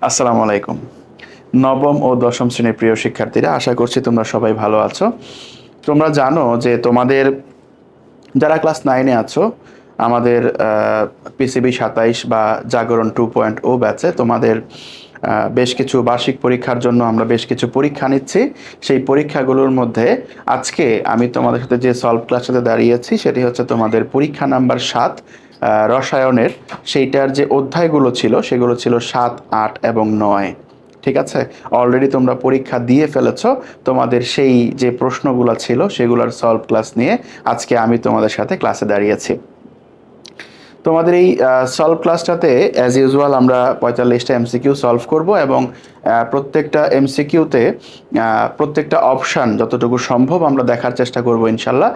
আসসালামু আলাইকুম। নবম ও দশম শ্রেণীর প্রিয় শিক্ষার্থীরা, আশা করছি তোমরা সবাই ভালো আছো। তোমরা জানো যে তোমাদের যারা ক্লাস 9-এ আছো, আমাদের পিসিবি 27 বা জাগরণ 2.0 ব্যাচে তোমাদের বেশ কিছু বার্ষিক পরীক্ষার জন্য আমরা বেশ কিছু পরীক্ষা নিচ্ছি। সেই পরীক্ষাগুলোর মধ্যে আজকে আমি তোমাদের সাথে যে সলভ ক্লাসটাতে দাঁড়িয়েছি সেটি হচ্ছে তোমাদের পরীক্ষা নাম্বার 7 রসায়নের। সেইটার যে অধ্যায়গুলো ছিল সেগুলো ছিল 7, 8 এবং 9। ঠিক আছে, অলরেডি তোমরা পরীক্ষা দিয়ে ফেলেছো। তোমাদের সেই যে প্রশ্নগুলো ছিল সেগুলোর সলভ ক্লাস নিয়ে আজকে আমি তোমাদের সাথে ক্লাসে দাঁড়িয়েছি। তোমাদের এই সলভ ক্লাসটাতে অ্যাজ ইউজুয়াল আমরা 45টা এমসিকিউ সলভ করব এবং প্রত্যেকটা এমসিকিউতে প্রত্যেকটা অপশান যতটুকু সম্ভব আমরা দেখার চেষ্টা করব ইনশাল্লাহ।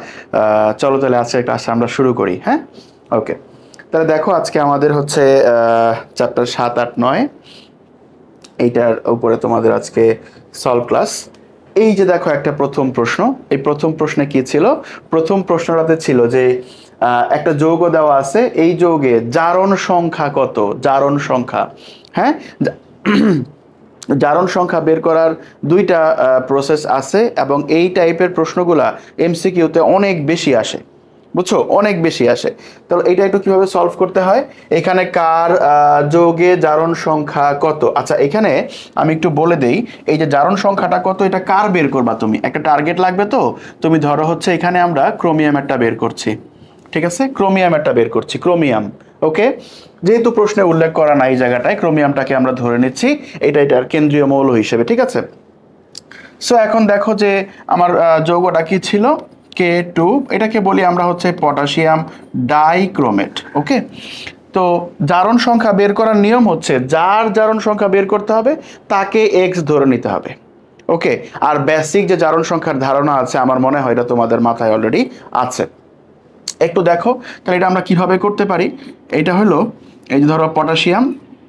চলো তাহলে আজকের ক্লাসটা আমরা শুরু করি। হ্যাঁ, ওকে। তাহলে দেখো, আজকে আমাদের হচ্ছে চ্যাপ্টার 7, 8, 9 এইটার উপরে তোমাদের আজকে সলভ ক্লাস। এই যে দেখো একটা প্রথম প্রশ্ন, এই প্রথম প্রশ্নে কি ছিল? প্রথম প্রশ্নটাতে ছিল যে একটা যৌগ দেওয়া আছে, এই যৌগে জারণ সংখ্যা কত? জারণ সংখ্যা, হ্যাঁ, জারণ সংখ্যা বের করার দুইটা প্রসেস আছে এবং এই টাইপের প্রশ্নগুলা এমসিকিউতে অনেক বেশি আসে, বুঝছো, অনেক বেশি আসে। তাহলে এইটা একটু কিভাবে সলভ করতে হয়, এখানে কার যৌগে জারণ সংখ্যা কত? আচ্ছা, এখানে আমি একটু বলে দেই, এই যে জারণ সংখ্যাটা কত এটা কার বের করবা? তুমি একটা টার্গেট লাগবে, তো তুমি ধরো হচ্ছে এখানে আমরা ক্রোমিয়াম একটা বের করছি, ঠিক আছে, ক্রোমিয়াম একটা বের করছি, ক্রোমিয়াম। ওকে, যেহেতু প্রশ্নে উল্লেখ করা নাই জায়গাটায়, ক্রোমিয়ামটাকে আমরা ধরে নিচ্ছি এটার কেন্দ্রীয় মৌল হিসেবে, ঠিক আছে। সো এখন দেখো যে আমার যৌগটা কি ছিল, K2, এটাকে বলি আমরা হচ্ছে পটাশিয়াম ডাইক্রোমেট। ওকে, তো জারণ সংখ্যা বের করার নিয়ম হচ্ছে যার জারণ সংখ্যা বের করতে হবে তাকে এক্স ধরে নিতে হবে। ওকে, আর বেসিক যে জারণ সংখ্যার ধারণা আছে আমার মনে হয় এটা তোমাদের মাথায় অলরেডি আছে। একটু দেখো তাহলে এটা আমরা কিভাবে করতে পারি। এটা হলো, এই যে ধরো পটাশিয়াম,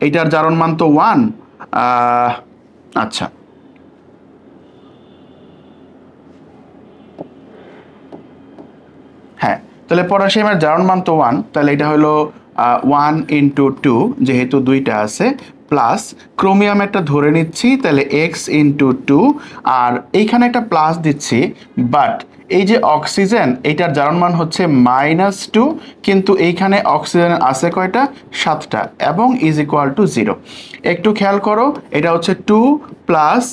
এইটার জারণ মান তো 1। আচ্ছা, হ্যাঁ, তাহলে পটাশিয়ামের জারণ মান তো 1, তাহলে এটা হলো 1 × 2, যেহেতু দুইটা আছে, প্লাস ক্রোমিয়াম একটা ধরে নিচ্ছি, তাহলে x × 2, আর এইখানে একটা প্লাস দিচ্ছি। বাট এই যে অক্সিজেন, এইটার জারণ মান হচ্ছে -2, কিন্তু এইখানে অক্সিজেন আছে কয়টা? 7টা, এবং ইজ ইকুয়াল টু 0। একটু খেয়াল করো, এটা হচ্ছে 2 +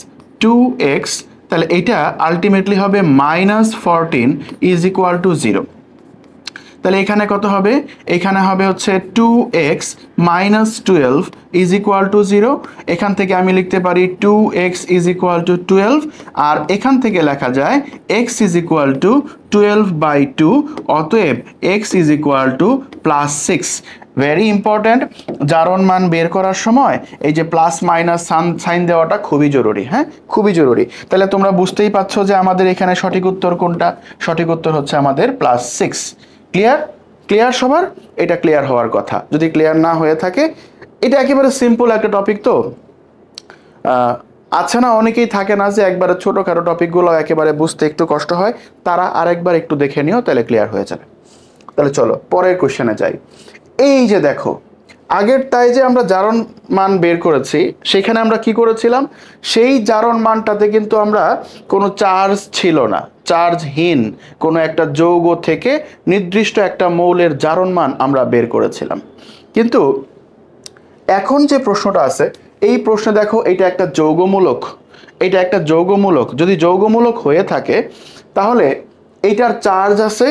2x, তাহলে এটা আলটিমেটলি হবে -14 ইজ ইকুয়াল টু 0। তাহলে এখানে কত হবে? এখানে হবে হচ্ছে 2x - 12 ইজ ইকুয়াল টু 0। এখান থেকে আমি লিখতে পারি 2x ইজ ইকুয়াল টু 12, আর এখান থেকে লেখা যায় x ইজ ইকুয়াল টু 12/2, অতএব x is equal to +6। Very important, জারণ মান বের করার সময় এই যে প্লাস মাইনাস সাইন দেওয়াটা খুবই জরুরি। হ্যাঁ, খুবই জরুরি। তাহলে তোমরা বুঝতেই পারছো যে আমাদের এখানে সঠিক উত্তর কোনটা? সঠিক উত্তর হচ্ছে আমাদের +6। ক্লিয়ার? ক্লিয়ার সবার? এটা ক্লিয়ার হওয়ার কথা। যদি ক্লিয়ার না হয়ে থাকে, এটা একেবারে সিম্পল একটা টপিক, তো আছে না, অনেকেই থাকে না যে একবারে ছোটোখাটো টপিকগুলো একেবারে বুঝতে একটু কষ্ট হয়, তারা আরেকবার একটু দেখে নিও, তাহলে ক্লিয়ার হয়ে যাবে। তাহলে চলো পরের কোশ্চেনে যাই। এই যে দেখো, আগের তাই যে আমরা জারণ মান বের করেছি, সেখানে আমরা কি করেছিলাম, সেই জারণ মানটাতে কিন্তু আমরা কোনো চার্জ ছিল না, চার্জহীন কোনো একটা যৌগ থেকে নির্দিষ্ট একটা মৌলের জারণ মান আমরা বের করেছিলাম। কিন্তু এখন যে প্রশ্নটা আছে, এই প্রশ্নে দেখো এটা একটা যৌগমূলক, এটা একটা যৌগমূলক। যদি যৌগমূলক হয়ে থাকে তাহলে এইটার চার্জ আছে,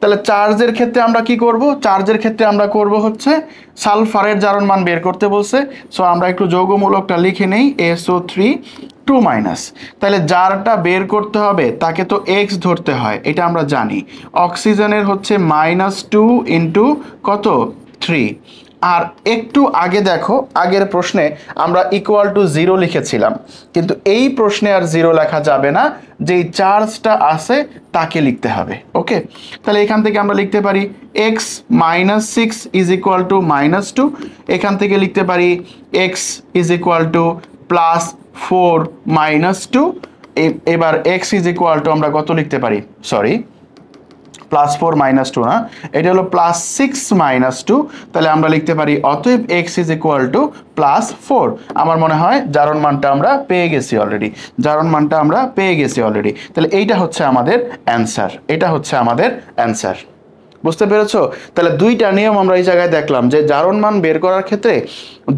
তাহলে চার্জের ক্ষেত্রে আমরা কি করব? চার্জের ক্ষেত্রে আমরা করব হচ্ছে সালফারের জারণ মান বের করতে বলছে। সো আমরা একটু যৌগমূলকটা লিখে নেই, SO3 2-। তাহলে যারটা বের করতে হবে তাকে তো এক্স ধরতে হয়, এটা আমরা জানি। অক্সিজেনের হচ্ছে -2 × কত? 3। আর একটু আগে দেখো, আগের প্রশ্নে আমরা =0 লিখেছিলাম, কিন্তু এই প্রশ্নে আর 0 লেখা যাবে না, যেই চার্জটা আছে তাকে লিখতে হবে। ওকে, তাহলে এখান থেকে আমরা লিখতে পারি x - 6 ইজ ইকুয়াল টু -2, এখান থেকে লিখতে পারি x ইজ ইকুয়াল টু +4 - 2। এবার x ইজ ইকুয়াল টু আমরা কত লিখতে পারি? সরি, +4 - 2 না, এটা হলো +6 - 2, তাহলে আমরা লিখতে পারি অতএব x = +4। আমার মনে হয় জারণ মানটা আমরা পেয়ে গেছি অলরেডি, জারণ মানটা আমরা পেয়ে গেছি অলরেডি। তাহলে এইটা হচ্ছে আমাদের অ্যান্সার, এটা হচ্ছে আমাদের অ্যান্সার। বুঝতে পেরেছো? তাহলে দুইটা নিয়ম আমরা এই জায়গায় দেখলাম যে জারণ মান বের করার ক্ষেত্রে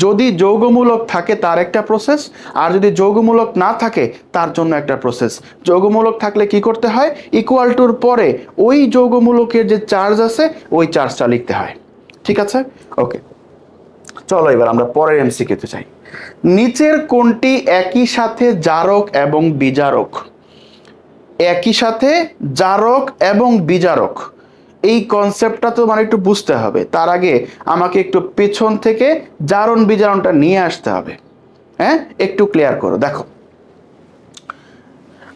যদি যৌগমূলক থাকে তার একটা প্রসেস, আর যদি যৌগমূলক না থাকে তার জন্য একটা প্রসেস। যৌগমূলক থাকলে কি করতে হয়, ইকুয়াল টুর পরে ওই যৌগমূলকের যে চার্জ আছে ওই চার্জটা লিখতে হয়। ঠিক আছে, ওকে। চলো এবার আমরা পরের এমসিকিউতে যাই। নিচের কোনটি একই সাথে জারক এবং বিজারক? একই সাথে জারক এবং বিজারক, এই কনসেপ্টটা তো মানে একটু বুঝতে হবে। তার আগে আমাকে একটু পেছন থেকে জারণ বিজারণটা নিয়ে আসতে হবে। হ্যাঁ, একটু ক্লিয়ার করো। দেখো,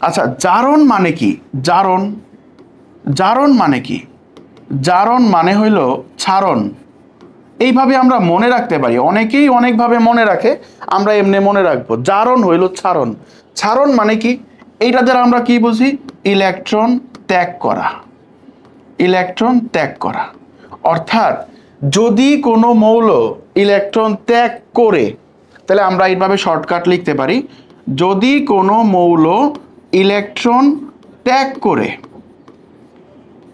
আচ্ছা, জারণ মানে কি? জারণ, জারণ মানে কি? জারণ মানে হইল ছারণ। এইভাবে আমরা মনে রাখতে পারি, অনেকেই অনেকভাবে মনে রাখে, আমরা এমনি মনে রাখবো। জারণ হইল ছারণ। ছারণ মানে কি? এইটা দ্বারা আমরা কি বুঝি? ইলেকট্রন ত্যাগ করা, ইলেকট্রন ত্যাগ করা। অর্থাৎ যদি কোনো মৌল ইলেকট্রন ত্যাগ করে, তাহলে আমরা এইভাবে শর্টকাট লিখতে পারি, যদি কোনো মৌল ইলেকট্রন ত্যাগ করে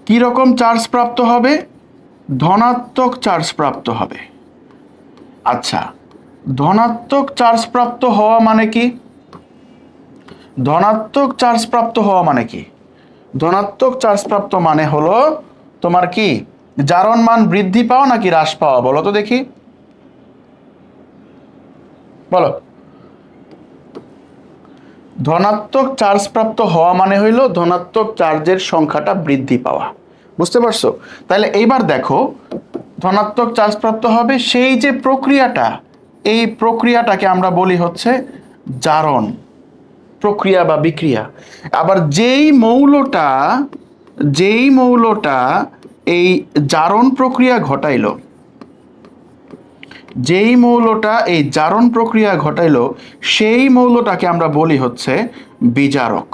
কি রকম চার্জ প্রাপ্ত হবে? ধনাত্মক চার্জ প্রাপ্ত হবে। আচ্ছা, ধনাত্মক চার্জ প্রাপ্ত হওয়া মানে কি? ধনাত্মক চার্জ প্রাপ্ত হওয়া মানে কি? ধনাত্মক চার্জ প্রাপ্ত মানে হলো তোমার কি, জারণ মান বৃদ্ধি পাওয়া নাকি হ্রাস পাওয়া? বলো তো দেখি, বলো। ধনাত্মক চার্জ প্রাপ্ত হওয়া মানে হইল ধনাত্মক চার্জের সংখ্যাটা বৃদ্ধি পাওয়া। বুঝতে পারছো? তাহলে এইবার দেখো, ধনাত্মক চার্জ প্রাপ্ত হবে, সেই যে প্রক্রিয়াটা, এই প্রক্রিয়াটাকে আমরা বলি হচ্ছে জারণ প্রক্রিয়া বা বিক্রিয়া। আবার যেই মৌলটা এই জারণ প্রক্রিয়া ঘটাইলো, যেই মৌলটা এই জারণ প্রক্রিয়া ঘটাইলো, সেই মৌলটাকে আমরা বলি হচ্ছে বিজারক।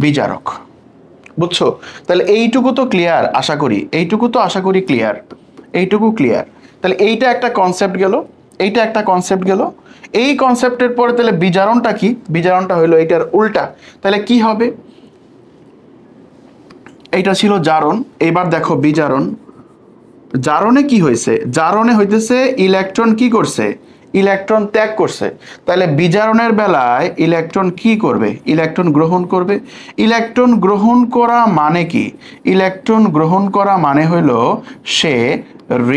বিজারক, বুঝছো? তাহলে এইটুকু তো ক্লিয়ার আশা করি, এইটুকু তো আশা করি ক্লিয়ার, এইটুকু ক্লিয়ার। তাহলে এইটা একটা কনসেপ্ট গেল, এইটা একটা কনসেপ্ট গেল। এই কনসেপ্টের পরে তাহলে বিজারণটা কি? বিজারণটা হইলো এইটার উল্টা। তাহলে কি হবে? এইটা ছিল জারণ, এবার দেখো বিজারণ। জারণে কি হয়েছে? জারণে হইতেছে ইলেকট্রন কি করছে? ইলেকট্রন ত্যাগ করছে। তাহলে বিজারণের বেলায় ইলেকট্রন কি করবে? ইলেকট্রন গ্রহণ করবে। ইলেকট্রন গ্রহণ করা মানে কি? ইলেকট্রন গ্রহণ করা মানে হইল সে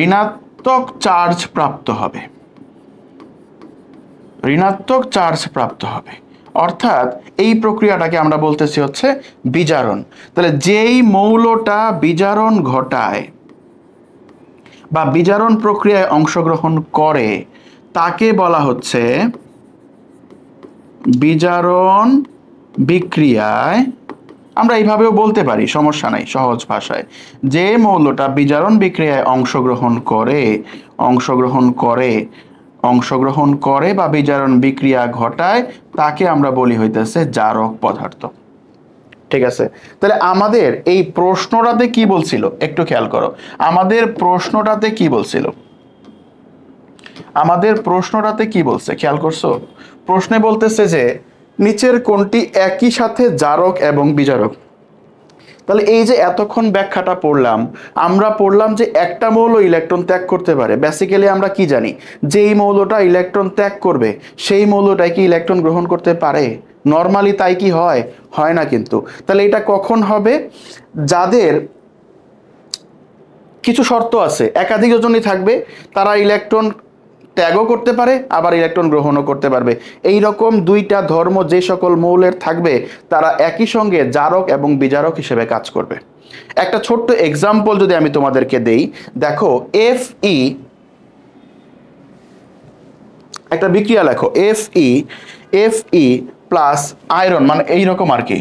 ঋণাত্মক চার্জ প্রাপ্ত হবে, ঋণাত্মক চার্জ প্রাপ্ত হবে। অর্থাৎ এই প্রক্রিয়াটাকে আমরা বলতেছি হচ্ছে বিজারণ। তাহলে যেই মৌলটা বিজারণ ঘটায় বা বিজারণ প্রক্রিয়ায় অংশগ্রহণ করে তাকে বলা হচ্ছে বিজারণ বিক্রিয়ায়, আমরা এইভাবেও বলতে পারি, সমস্যা নাই সহজ ভাষায়। যে মৌলটা বিজারণ বিক্রিয়ায় অংশগ্রহণ করে বা বিজারণ বিক্রিয়া ঘটায় তাকে আমরা বলি হইতেছে জারক পদার্থ। ঠিক আছে? তাহলে আমাদের এই প্রশ্নটাতে কি বলছিল একটু খেয়াল করো। আমাদের প্রশ্নটাতে কি বলছিল? আমাদের প্রশ্নটাতে কি বলছে খেয়াল করছো? প্রশ্নে বলতেছে যে নিচের কোনটি একই সাথে জারক এবং বিজারক। তাহলে এই যে এতক্ষণ ব্যাখ্যাটা পড়লাম, আমরা পড়লাম যে একটা মৌল ইলেকট্রন ত্যাগ করতে পারে। বেসিক্যালি আমরা কি জানি? যে এই মৌলটা ইলেকট্রন ত্যাগ করবে সেই মৌলটাই কি ইলেকট্রন গ্রহণ করতে পারে? নর্মালি তাই কি হয়? হয় না কিন্তু। তাহলে এটা কখন হবে? যাদের কিছু শর্ত আছে, একাধিক জনই থাকবে, তারা ইলেকট্রন ত্যাগও করতে পারে আবার ইলেকট্রন গ্রহণও করতে পারবে। এই রকম দুইটা ধর্ম যে সকল মৌলের থাকবে তারা একই সঙ্গে জারক এবং বিজারক হিসেবে কাজ করবে। একটা ছোট্ট এক্সাম্পল যদি আমি তোমাদেরকে দেই, দেখো Fe, একটা বিক্রিয়া লেখো Fe প্লাস আয়রন, মানে এইরকম আর কি,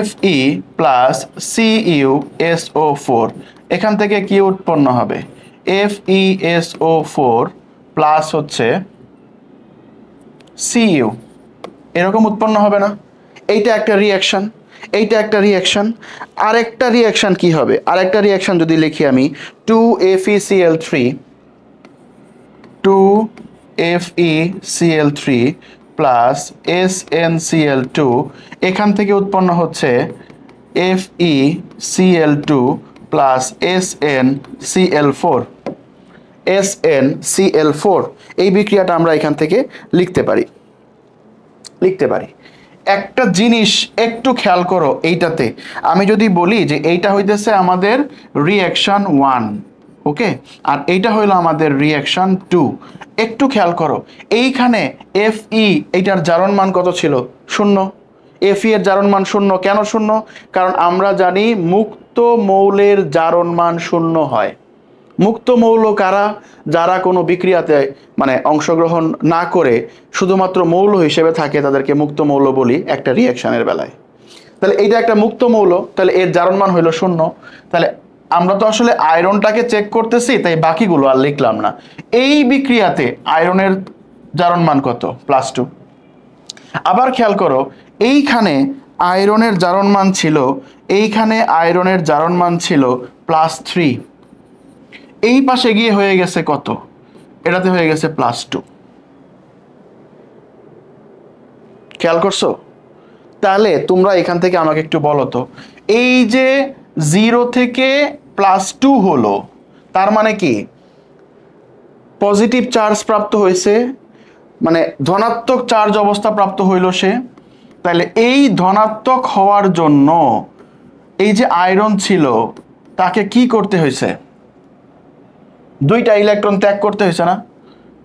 Fe প্লাস CuSO4, এখান থেকে কি উৎপন্ন হবে? FeSO4 প্লাস হচ্ছে Cu, এরকম উৎপন্ন হবে না? এইটা একটা রিঅ্যাকশন, এইটা একটা রিঅ্যাকশন। আরেকটা রিঅ্যাকশন কি হবে? আরেকটা রিঅ্যাকশন যদি লিখি আমি 2FeCl3 2FeCl3 প্লাস SnCl2, এখান থেকে উৎপন্ন হচ্ছে FeCl2 প্লাস SnCl4 SnCl4। এই বিক্রিয়াটা আমরা এখান থেকে লিখতে পারি। একটা জিনিস একটু খেয়াল করো, এইটাতে আমি যদি বলি যে এইটা হইতেছে আমাদের রিঅ্যাকশন 1, ওকে, আর এইটা হইলো আমাদের রিঅ্যাকশন 2। একটু খেয়াল করো, এইখানে Fe এইটার জারণ মান কত ছিল? 0। Fe এর জারণ মান 0। কেন 0? কারণ আমরা জানি মুক্ত মৌলের জারণ মান 0 হয়। মুক্ত মৌল কারা? যারা কোনো বিক্রিয়াতে মানে অংশগ্রহণ না করে শুধুমাত্র মৌল হিসেবে থাকে, তাদেরকে মুক্ত মৌল বলি একটা রিঅ্যাকশনের বেলায়। তাহলে এইটা একটা মুক্ত মৌল, তাহলে এর জারণ মান হইল 0। তাহলে আমরা তো আসলে আয়রনটাকে চেক করতেছি, তাই বাকিগুলো আর লিখলাম না। এই বিক্রিয়াতে আয়রনের জারণ মান কত? +2। আবার খেয়াল করো, এইখানে আয়রনের জারণ মান ছিল, এইখানে আয়রনের জারণ মান ছিল +3। এই পাশে গিয়ে হয়ে গেছে কত? এটাতে হয়ে গেছে +2। খেয়াল করছো? তাহলে তোমরা এখান থেকে আমাকে একটু বলো তো, এই যে 0 থেকে +2 হলো, তার মানে কি পজিটিভ চার্জ প্রাপ্ত হয়েছে, মানে ধনাত্মক চার্জ অবস্থা প্রাপ্ত হইল সে। তাহলে এই ধনাত্মক হওয়ার জন্য এই যে আয়রন ছিল তাকে কি করতে হয়েছে? 2টা ইলেকট্রন ত্যাগ করতে হয়েছে না?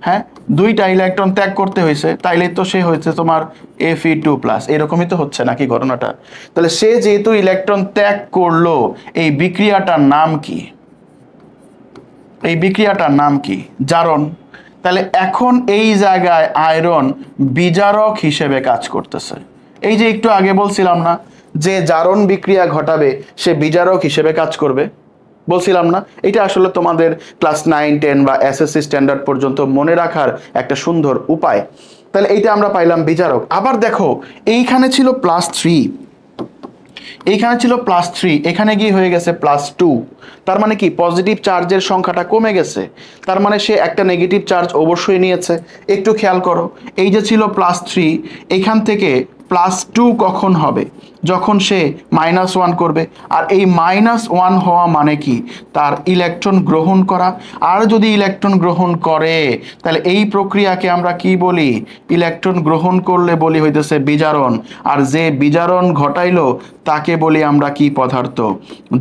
হ্যাঁ, 2টা ইলেকট্রন ত্যাগ করতে হয়েছে, তাইলে তো সে হয়েছে তোমার Fe2+। এরকমই তো হচ্ছে নাকি ঘটনাটা? তাহলে সে যেহেতু ইলেকট্রন ত্যাগ করলো, এই বিক্রিয়াটার নাম কি? এই বিক্রিয়াটার নাম কি? জারণ। তাহলে এখন এই জায়গায় আয়রন বিজারক হিসেবে কাজ করতেছে। এই যে একটু আগে বলছিলাম না যে জারণ বিক্রিয়া ঘটাবে সে বিজারক হিসেবে কাজ করবে, বলছিলাম না? এটা আসলে তোমাদের ক্লাস 9, 10 বা এসএসসি স্ট্যান্ডার্ড পর্যন্ত মনে রাখার একটা সুন্দর উপায়। তাহলে এইটা আমরা পাইলাম বিজারক। আবার দেখো, এইখানে ছিল +3, এইখানে ছিল +3, এখানে গিয়ে হয়ে গেছে +2। তার মানে কি পজিটিভ চার্জের সংখ্যাটা কমে গেছে, তার মানে সে একটা নেগেটিভ চার্জ অবশ্যই নিয়েছে। একটু খেয়াল করো, এই যে ছিল +3, এখান থেকে +2 কখন হবে? যখন সে -1 করবে। আর এই -1 হওয়া মানে কি? তার ইলেকট্রন গ্রহণ করা। আর যদি ইলেকট্রন গ্রহণ করে, তাহলে এই প্রক্রিয়াকে আমরা কি বলি? ইলেকট্রন গ্রহণ করলে বলি হইতেছে বিজারণ। আর যে বিজারণ ঘটাইলো তাকে বলি আমরা কি পদার্থ?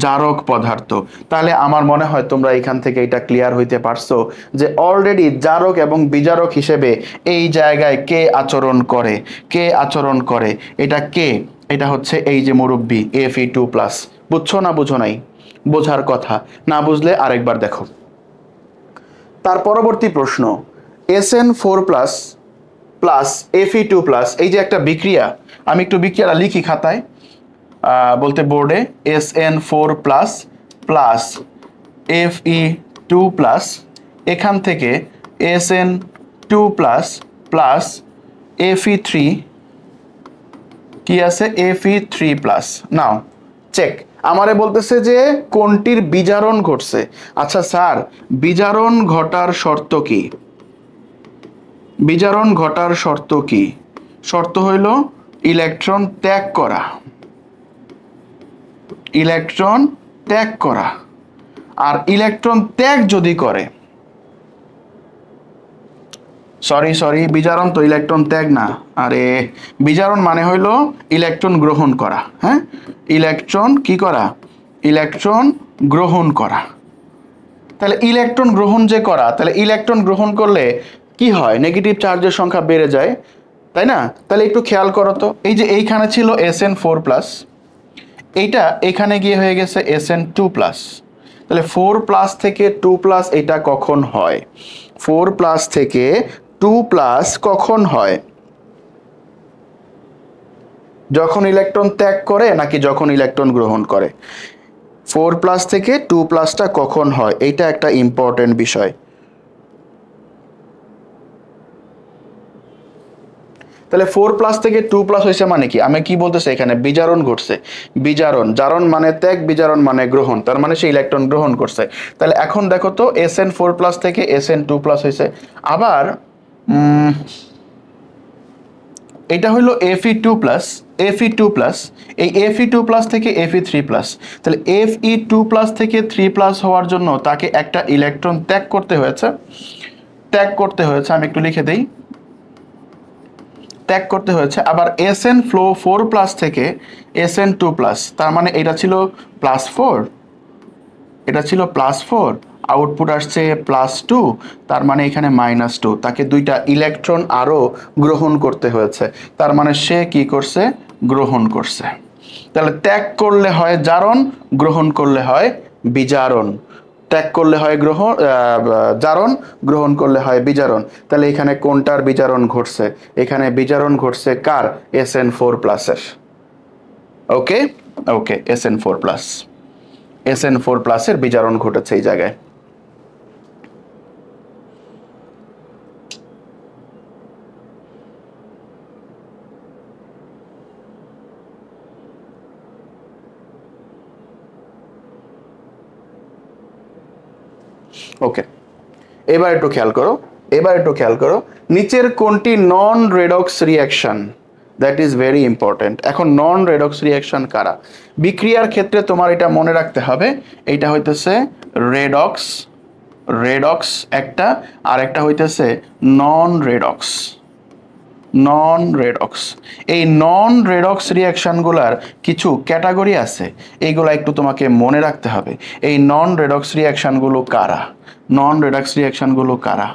জারক পদার্থ। তাহলে আমার মনে হয় তোমরা এখান থেকে এটা ক্লিয়ার হইতে পারছো যে অলরেডি জারক এবং বিজারক হিসেবে এই জায়গায় কে আচরণ করে। কে আচরণ করে? এটা কে? এটা হচ্ছে এই যে মুরব্বি Fe2+। বুঝছো না বুঝো নাই? বোঝার কথা, না বুঝলে আরেকবার দেখো। তার পরবর্তী প্রশ্ন, SN4+ প্লাস Fe2+, এই যে একটা বিক্রিয়া, আমি একটু বিক্রিয়াটা লিখি খাতায়, বলতে বোর্ডে। SN4+ প্লাস Fe2+, এখান থেকে SN2+ প্লাস Fe3, কি আছে? Fe3+। নাও চেক, আমারে বলতেছে যে কোনটির বিজারণ ঘটছে। আচ্ছা স্যার, বিজারণ ঘটার শর্ত কি? বিজারণ ঘটার শর্ত কি? শর্ত হইল ইলেকট্রন ত্যাগ করা। ইলেকট্রন ত্যাগ করা। আর ইলেকট্রন ত্যাগ যদি করে, সরি বিজারণ তো ইলেকট্রন ত্যাগ না। আরে বিজারণ মানে হইল ইলেকট্রন গ্রহণ করা। হ্যাঁ, ইলেকট্রন কি করা? ইলেকট্রন গ্রহণ করা। তাহলে ইলেকট্রন গ্রহণ যে করা, তাহলে ইলেকট্রন গ্রহণ করলে কি হয়? নেগেটিভ চার্জের সংখ্যা বেড়ে যায়, তাই না? তাহলে একটু খেয়াল করো তো, এই যে এইখানে ছিল SN4+, এইটা এখানে গিয়ে হয়ে গেছে SN2+। তাহলে 4+ থেকে 2+, এটা কখন হয়? 4+ থেকে 2+ কখন হয়? যখন ইলেকট্রন ত্যাগ করে নাকি যখন ইলেকট্রন গ্রহণ করে? 4+ থেকে 2+টা কখন হয়? এইটা একটা ইম্পর্টেন্ট বিষয়। তাহলে 4+ থেকে 2+ হয়েছে মানে কি, আমি কি বলতেছি এখানে বিজারণ ঘটছে। বিজারণ, জারণ মানে ত্যাগ, বিজারণ মানে গ্রহণ, তার মানে সে ইলেকট্রন গ্রহণ করছে। তাহলে এখন দেখো তো SN4+ থেকে SN2+ হয়েছে। আবার এটা হলো Fe2+, Fe2+, এই Fe2+ থেকে Fe3+। তাহলে Fe2+ থেকে 3+ হওয়ার জন্য তাকে একটা ইলেকট্রন ত্যাগ করতে হয়েছে। আমি একটু লিখে দেই, ত্যাগ করতে হয়েছে। আবার SN4+ থেকে SN2+, তার মানে এটা ছিল +4, এটা ছিল +4, আউটপুট আসছে +2, তার মানে এখানে -2, তাকে দুইটা ইলেকট্রন আরো গ্রহণ করতে হয়েছে, তার মানে সে কি করছে, গ্রহণ করছে। তাহলে ত্যাগ করলে হয় জারণ, গ্রহণ করলে হয় বিজারণ। ত্যাগ করলে হয় জারণ, গ্রহণ করলে হয় বিজারণ। তাহলে এখানে কোনটার বিজারণ ঘটছে, এখানে বিজারণ ঘটছে কার, SN4+ এর। ওকে ওকে, SN4+ এর বিজারণ ঘটেছে এই জায়গায়। ওকে, এবার একটু খেয়াল করো নিচের কোনটি non redox reaction, that is very important. এখন নন রেডক্স রিঅ্যাকশন কারা, বিক্রিয়ার ক্ষেত্রে তোমার এটা মনে রাখতে হবে, এইটা হইতেছে রেডক্স, রেডক্স একটা, আর একটা হইতেছে নন রেডক্স। নন রেডক্স, এই নন রেডক্স রিঅ্যাকশনগুলার কিছু ক্যাটাগরি আছে, এইগুলা একটু তোমাকে মনে রাখতে হবে। এই নন রেডক্স রিঅ্যাকশনগুলো কারা, নন রেডক্স রিঅ্যাকশনগুলো কারা,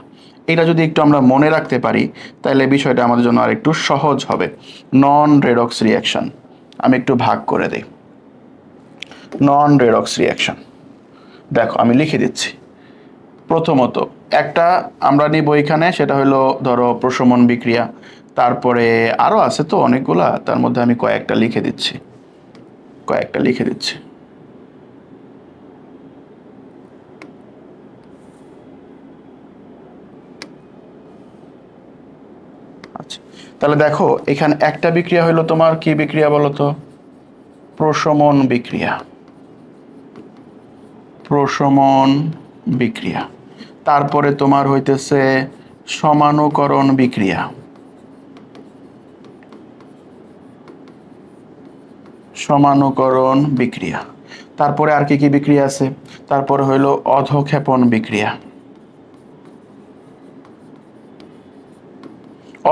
এটা যদি একটু আমরা মনে রাখতে পারি তাহলে বিষয়টা আমাদের জন্য আর একটু সহজ হবে। নন রেডক্স রিঅ্যাকশন আমি একটু ভাগ করে দেই। নন রেডক্স রিঅ্যাকশন দেখো আমি লিখে দিচ্ছি। প্রথমত একটা আমরা নিব এখানে, সেটা হলো ধরো প্রশমন বিক্রিয়া, তারপরে আরো আছে তো অনেকগুলা, তার মধ্যে আমি কয়েকটা লিখে দিচ্ছি। আচ্ছা, তাহলে দেখো এখানে একটা বিক্রিয়া হলো তোমার কি বিক্রিয়া বলো তো, প্রশমন বিক্রিয়া। প্রশমন বিক্রিয়া, তারপরে তোমার হইতেছে সমানুকরণ বিক্রিয়া। সমানুকরণ বিক্রিয়া, তারপরে আর কি কি বিক্রিয়া আছে, তারপরে হইলো অধঃক্ষেপণ বিক্রিয়া।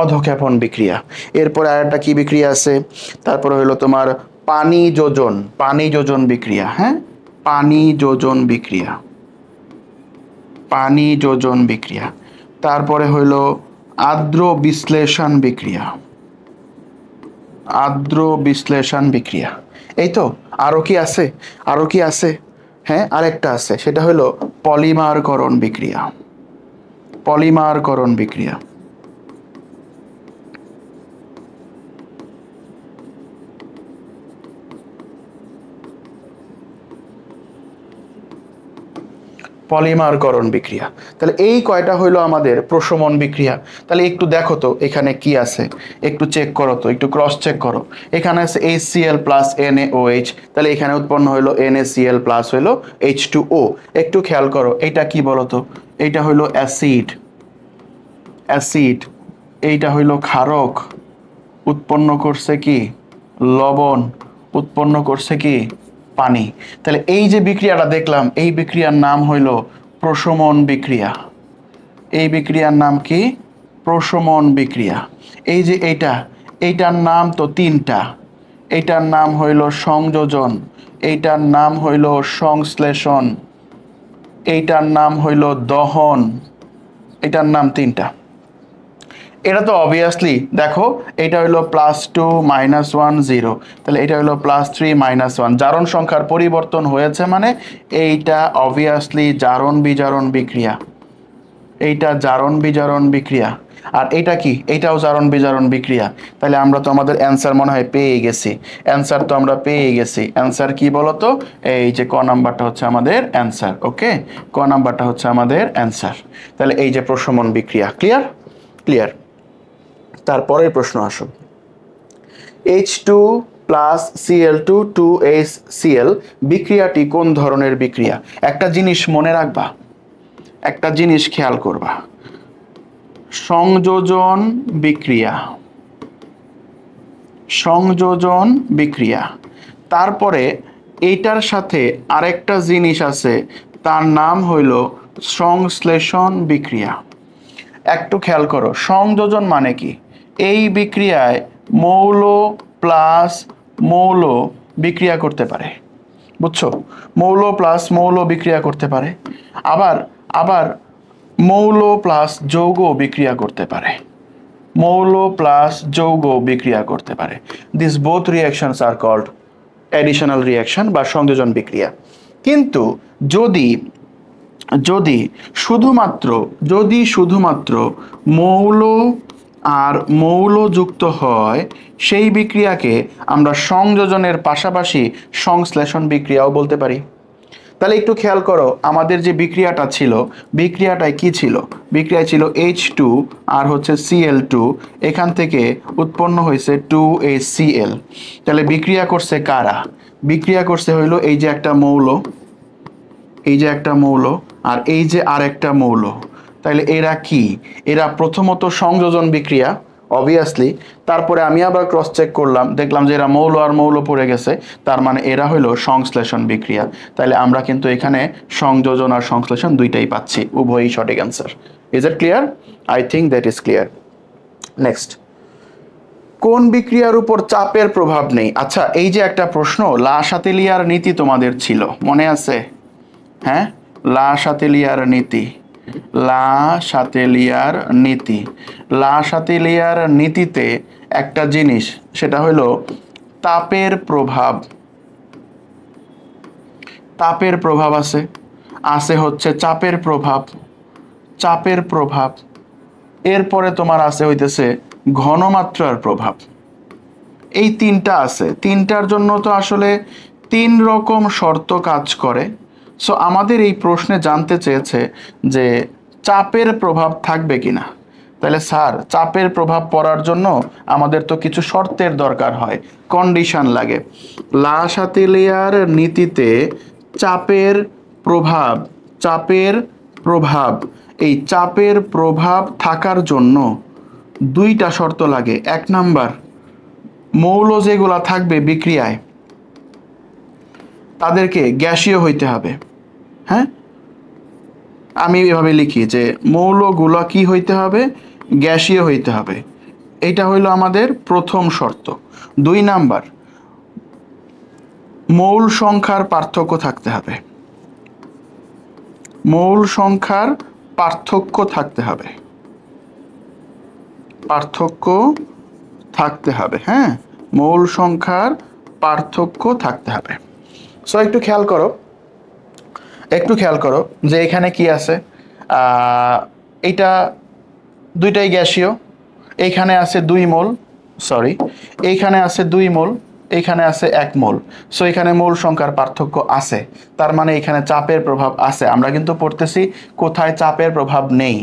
অধঃক্ষেপণ বিক্রিয়া, এরপরে আরেকটা কি বিক্রিয়া আছে, তারপরে হইলো তোমার পানি যোজন, পানি যোজন বিক্রিয়া। হ্যাঁ, পানি যোজন বিক্রিয়া, পানি যোজন বিক্রিয়া। তারপরে হইলো আর্দ্র বিশ্লেষণ বিক্রিয়া, আর্দ্র বিশ্লেষণ বিক্রিয়া। এই তো, আরো কি আছে, আরো কি আছে, হ্যাঁ আরেকটা আছে, সেটা হলো পলিমারকরণ বিক্রিয়া। পলিমারকরণ বিক্রিয়া, পলিমারকরণ বিক্রিয়া। তাহলে এই কয়টা হইলো আমাদের প্রশমন বিক্রিয়া। তাহলে একটু দেখো তো এখানে কি আছে, একটু চেক করো তো, একটু ক্রস চেক করো। এখানে আছে HCl প্লাস NaOH, তাহলে এখানে উৎপন্ন হইলো NaCl প্লাস হইলো H2O। একটু খেয়াল করো এটা কি বলো তো, এইটা হইলো অ্যাসিড, অ্যাসিড, এইটা হইলো ক্ষারক, উৎপন্ন করছে কি লবণ, উৎপন্ন করছে কি পানি। তাহলে এই যে বিক্রিয়াটা দেখলাম, এই বিক্রিয়ার নাম হইল প্রশমন বিক্রিয়া। এই বিক্রিয়ার নাম কি, প্রশমন বিক্রিয়া। এই যে এইটার নাম তো তিনটা, এইটার নাম হইল সংযোজন, এইটার নাম হইল সংশ্লেষণ, এইটার নাম হইল দহন, এটার নাম তিনটা। এটা তো অবভিয়াসলি দেখো, এটা হলো +2 -1 0, তাহলে এটা হলো +3 -1, জারণ সংখ্যার পরিবর্তন হয়েছে মানে এইটা অবভিয়াসলি জারণ বিজারণ বিক্রিয়া, এইটা জারণ বিজারণ বিক্রিয়া। আর এটা কি, এইটাও জারণ বিজারণ বিক্রিয়া। তাহলে আমরা তো আমাদের অ্যান্সার মনে হয় পেয়ে গেছি, অ্যান্সার তো আমরা পেয়ে গেছি। অ্যান্সার কি বলতো, এই যে ক নাম্বারটা হচ্ছে আমাদের অ্যান্সার। ওকে, ক নাম্বারটা হচ্ছে আমাদের অ্যান্সার। তাহলে এই যে প্রশমন বিক্রিয়া, ক্লিয়ার, ক্লিয়ার। তারপরের প্রশ্ন আসো, H2 প্লাস Cl2 2HCl বিক্রিয়াটি কোন ধরনের বিক্রিয়া? একটা জিনিস মনে রাখবা, একটা জিনিস খেয়াল করবা, সংযোজন বিক্রিয়া, সংযোজন বিক্রিয়া। তারপরে এইটার সাথে আরেকটা জিনিস আছে, তার নাম হইল সংশ্লেষণ বিক্রিয়া। একটু খেয়াল করো, সংযোজন মানে কি? এই বিক্রিয়ায় মৌল প্লাস মৌল বিক্রিয়া করতে পারে, বুঝছো? মৌল প্লাস মৌল বিক্রিয়া করতে পারে, আবার আবার মৌল প্লাস যৌগ বিক্রিয়া করতে পারে, মৌল প্লাস যৌগ বিক্রিয়া করতে পারে। This both reactions are called additional reaction বা সংযোজন বিক্রিয়া। কিন্তু যদি যদি শুধুমাত্র মৌল আর মৌল যুক্ত হয়, সেই বিক্রিয়াকে আমরা সংযোজনের পাশাপাশি সংশ্লেষণ বিক্রিয়াও বলতে পারি। তাহলে একটু খেয়াল করো, আমাদের যে বিক্রিয়াটা ছিল, বিক্রিয়াটায় কি ছিল? বিক্রিয়ায় ছিল H2 আর হচ্ছে Cl2, এখান থেকে উৎপন্ন হয়েছে 2HCl। তাহলে বিক্রিয়া করছে কারা? বিক্রিয়া করছে হইল এই যে একটা মৌল, এই যে একটা মৌল, আর এই যে আরেকটা মৌল। তাহলে এরা কি? এরা প্রথমত সংযোজন বিক্রিয়া অবভিয়াসলি, তারপরে আমি আবার ক্রস চেক করলাম, দেখলাম যে এরা মৌল আর মৌল পড়ে গেছে, তার মানে এরা হইলো সংশ্লেষণ বিক্রিয়া। তাহলে আমরা কিন্তু এখানে সংযোজন আর সংশ্লেষণ দুইটাই পাচ্ছি, উভয়ই সঠিক answer. Is it clear? I think that is clear. Next, কোন বিক্রিয়ার উপর চাপের প্রভাব নেই? আচ্ছা, এই যে একটা প্রশ্ন, লা শাতেলিয়ার নীতি তোমাদের ছিল, মনে আছে? হ্যাঁ, লা শাতেলিয়ার নীতি, লা শাতেলিয়ার নীতি, লা শাতেলিয়ার নীতিতে একটা জিনিস, সেটা হলো তাপের প্রভাব। তাপের প্রভাব আছে, আছে হচ্ছে চাপের প্রভাব, চাপের প্রভাব। এরপরে তোমার আছে হইতেছে ঘনমাত্রার প্রভাব। এই তিনটা আছে, তিনটার জন্য তো আসলে তিন রকম শর্ত কাজ করে। সো আমাদের এই প্রশ্নে জানতে চেয়েছে যে চাপের প্রভাব থাকবে কিনা। তাহলে স্যার, চাপের প্রভাব পড়ার জন্য আমাদের তো কিছু শর্তের দরকার হয়, কন্ডিশন লাগে। লা শাতেলিয়ার নীতিতে চাপের প্রভাব, চাপের প্রভাব, এই চাপের প্রভাব থাকার জন্য দুইটা শর্ত লাগে। এক নাম্বার, মৌল যেগুলা থাকবে বিক্রিয়ায় তাদেরকে গ্যাসীয় হইতে হবে। হ্যাঁ, আমি এভাবে লিখি যে মৌলগুলো কি হইতে হবে? গ্যাসীয় হইতে হবে। এটা হইলো আমাদের প্রথম শর্ত। দুই নাম্বার, মৌল সংখ্যার পার্থক্য থাকতে হবে, মৌল সংখ্যার পার্থক্য থাকতে হবে, পার্থক্য থাকতে হবে। হ্যাঁ, মৌল সংখ্যার পার্থক্য থাকতে হবে। সো একটু খেয়াল করো, একটু খেয়াল করো যে এখানে কি আছে, এটা দুইটাই গ্যাসীয়, এইখানে আছে 2 মোল, সরি এইখানে আছে 2 মোল, এইখানে আছে 1 মোল। সো এখানে মোল সংখ্যার পার্থক্য আছে, তার মানে এখানে চাপের প্রভাব আছে। আমরা কিন্তু পড়তেছি কোথায় চাপের প্রভাব নেই।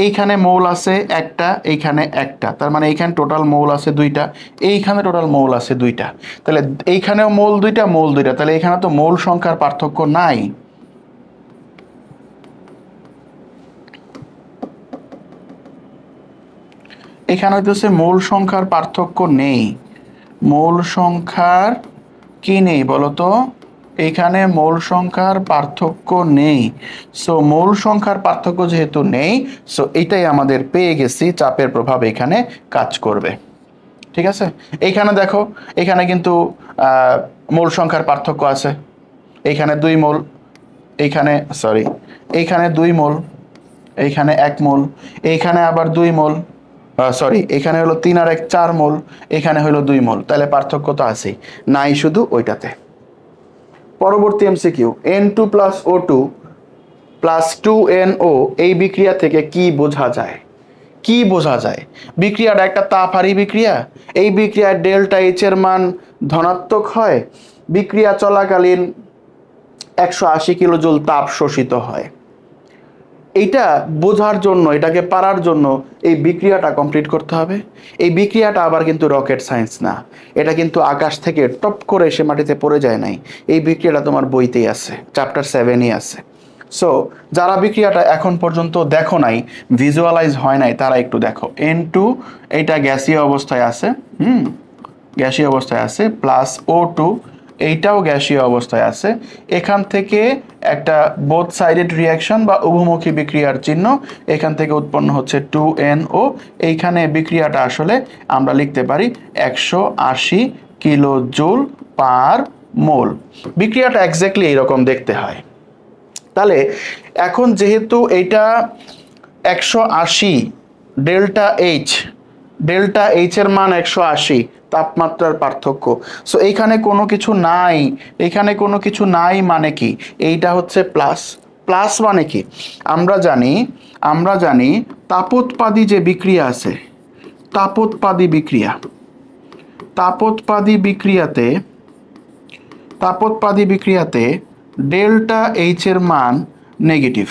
এইখানে মৌল আছে একটা, এইখানে একটা, তার মানে এইখানে টোটাল মৌল আছে 2টা, এইখানে টোটাল মৌল আছে 2টা। তাহলে এইখানেও মৌল 2টা, মৌল 2টা, তাহলে এখানে তো মোল সংখ্যার পার্থক্য নাই। এখানে হইতেছে মৌল সংখ্যার পার্থক্য নেই। মৌল সংখ্যার কি নেই বলতো? এখানে মৌল সংখ্যার পার্থক্য নেই। সো মৌল সংখ্যার পার্থক্য যেহেতু নেই, সো এটাই আমাদের পেয়ে গেছি, চাপের প্রভাব এখানে কাজ করবে। ঠিক আছে, এইখানে দেখো, এখানে কিন্তু মৌল সংখ্যার পার্থক্য আছে। এইখানে 2 মোল, এইখানে সরি এইখানে 2 মোল, এইখানে 1 মোল, এইখানে আবার 2 মোল, সরি এখানে হলো 3 আর 1 4 মোল, এখানে হলো 2 মোল। তাহলে পার্থক্য তো আছেই, নাই শুধু ওইটাতে। পরবর্তী MCQ, N2 plus O2 plus 2NO এই বিক্রিয়া থেকে কি বোঝা যায়? কি বোঝা যায়? বিক্রিয়াটা একটা তাপহারী বিক্রিয়া। এই বিক্রিয়ায় ডেল্টা এইচ এর মান ধনাত্মক হয়। বিক্রিয়া চলাকালীন 180 কিলোজুল তাপ শোষিত হয়। এইটা বোঝার জন্য, এটাকে পারার জন্য এই বিক্রিয়াটা কমপ্লিট করতে হবে। এই বিক্রিয়াটা আবার কিন্তু রকেট সায়েন্স না, এটা কিন্তু আকাশ থেকে টপ করে এসে মাটিতে পড়ে যায় নাই। এই বিক্রিয়াটা তোমার বইতেই আছে, চ্যাপ্টার 7-ই আছে। সো যারা বিক্রিয়াটা এখন পর্যন্ত দেখো নাই, ভিজুয়ালাইজ হয় নাই, তারা একটু দেখো। N2 এইটা গ্যাসীয় অবস্থায় আছে, গ্যাসীয় অবস্থায় আছে, প্লাস O2 এইটাও গ্যাসীয় অবস্থায় আছে। এখান থেকে একটা বোথ সাইডেড রিয়াকশন বা উভমুখী বিক্রিয়ার চিহ্ন, এখান থেকে উৎপন্ন হচ্ছে 2NO। এইখানে বিক্রিয়াটা আসলে আমরা লিখতে পারি 180 কিলো জুল পার মোল। বিক্রিয়াটা এক্স্যাক্টলি এইরকম দেখতে হয়। তাহলে এখন যেহেতু এটা 180 ডেল্টা এইচ এর মান 180, তাপমাত্রার পার্থক্য। সো এইখানে কোনো কিছু নাই, এখানে কোনো কিছু নাই মানে কি, এইটা হচ্ছে প্লাস। প্লাস মানে কি, আমরা জানি তাপোৎপাদী যে বিক্রিয়া আছে, তাপোৎপাদী বিক্রিয়াতে ডেল্টা এইচ এর মান নেগেটিভ,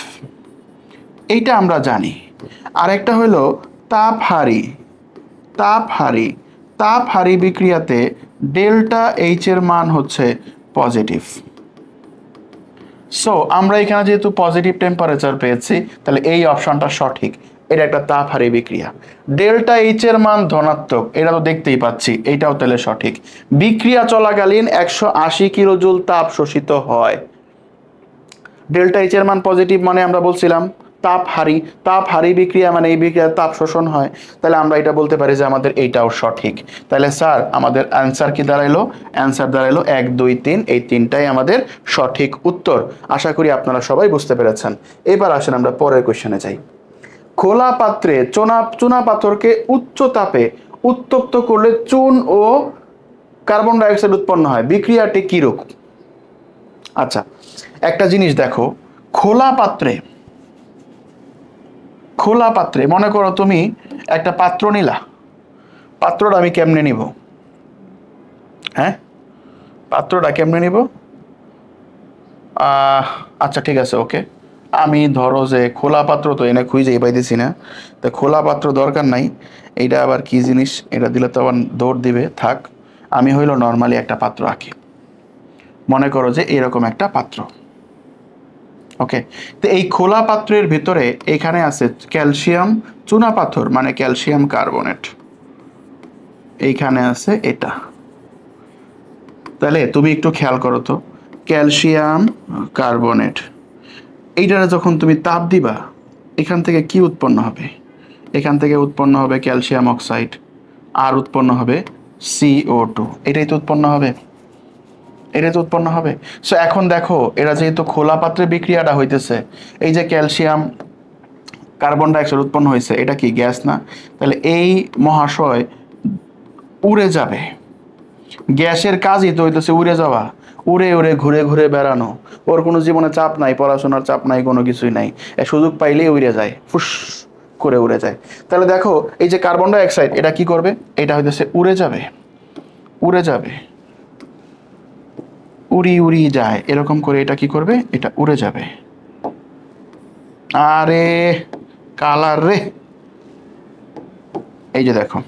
এইটা আমরা জানি। আরেকটা হলো তাপহারী বিক্রিয়াতে ডেল্টা এইচ এর মান হচ্ছে পজিটিভ। সো আমরা এখানে যেহেতু পজিটিভ টেম্পারেচার পেয়েছি, তাহলে এই অপশনটা সঠিক। এটা একটা তাপহারী বিক্রিয়া। ডেল্টা এইচ এর মান ধনাত্মক, এটা তো দেখতেই পাচ্ছি, এইটাও তাহলে সঠিক। বিক্রিয়া চলাকালীন 180 কিলোজুল তাপ শোষিত হয়। ডেল্টা এইচ এর মান পজিটিভ মানে আমরা বলছিলাম তাপহারী বিক্রিয়া মানে এই বিক্রিয়ার তাপ শোষণ হয়। তাহলে আমরা এটা বলতে পারি যে আমাদের এইটাও সঠিক। তাহলে স্যার আমাদের অ্যান্সার কি দাঁড়াইলো? অ্যান্সার দাঁড়াইলো 1, 2, 3, এই তিনটাই আমাদের সঠিক উত্তর। আশা করি আপনারা সবাই বুঝতে পেরেছেন। এবার আসেন আমরা পরের কোশ্চেনে যাই। খোলা পাত্রে চুনা পাথরকে উচ্চ তাপে উত্তপ্ত করলে চুন ও কার্বন ডাইঅক্সাইড উৎপন্ন হয়, বিক্রিয়াটি কিরূপ? আচ্ছা, একটা জিনিস দেখো, খোলা পাত্রে মনে করো তুমি একটা পাত্র নিলা, পাত্রটা আমি কেমনে নিব? হ্যাঁ, পাত্রটা কেমনে নিব? আচ্ছা ঠিক আছে, ওকে। আমি ধরো যে খোলা পাত্র তো এনে খুঁজেই পাইতেছি না, তো খোলা পাত্র দরকার নাই। এইটা আবার কি জিনিস, এটা দিলে তো আবার দৌড় দিবে, থাক। আমি হইলো নর্মালি একটা পাত্র আঁকি, মনে করো যে এরকম একটা পাত্র, ওকে। তো এই খোলা পাত্রের ভিতরে এখানে আছে ক্যালসিয়াম চুনা পাথর মানে ক্যালসিয়াম কার্বনেট, এইখানে আছে এটা। তাহলে তুমি একটু খেয়াল করো তো, ক্যালসিয়াম কার্বনেট এইটারে যখন তুমি তাপ দিবা, এখান থেকে কি উৎপন্ন হবে? এখান থেকে উৎপন্ন হবে ক্যালসিয়াম অক্সাইড, আর উৎপন্ন হবে CO2। এটাই তো উৎপন্ন হবে। সো এখন দেখো, এরা যেহেতু খোলা পাত্রে বিক্রিয়াটা হইতেছে, এই যে ক্যালসিয়াম কার্বন ডাইঅক্সাইড উৎপন্ন হয়েছে, এটা কি গ্যাস না? তাহলে এই মহাশয় উড়ে যাবে। গ্যাসের কাজই তো হইতেছে উড়ে যাওয়া, উড়ে ঘুরে ঘুরে বেড়ানো। ওর কোনো জীবনে চাপ নাই, পড়াশোনার চাপ নাই, কোনো কিছুই নাই, সুযোগ পাইলেই উড়ে যায়, ফুস করে উড়ে যায়। তাহলে দেখো, এই যে কার্বন ডাইঅক্সাইড এটা কি করবে? এটা হইতেছে উড়ে যাবে, উড়ি যায়, এরকম করে এটা কি করবে? এটা উড়ে যাবে। আরে কালার রে, এই যে দেখো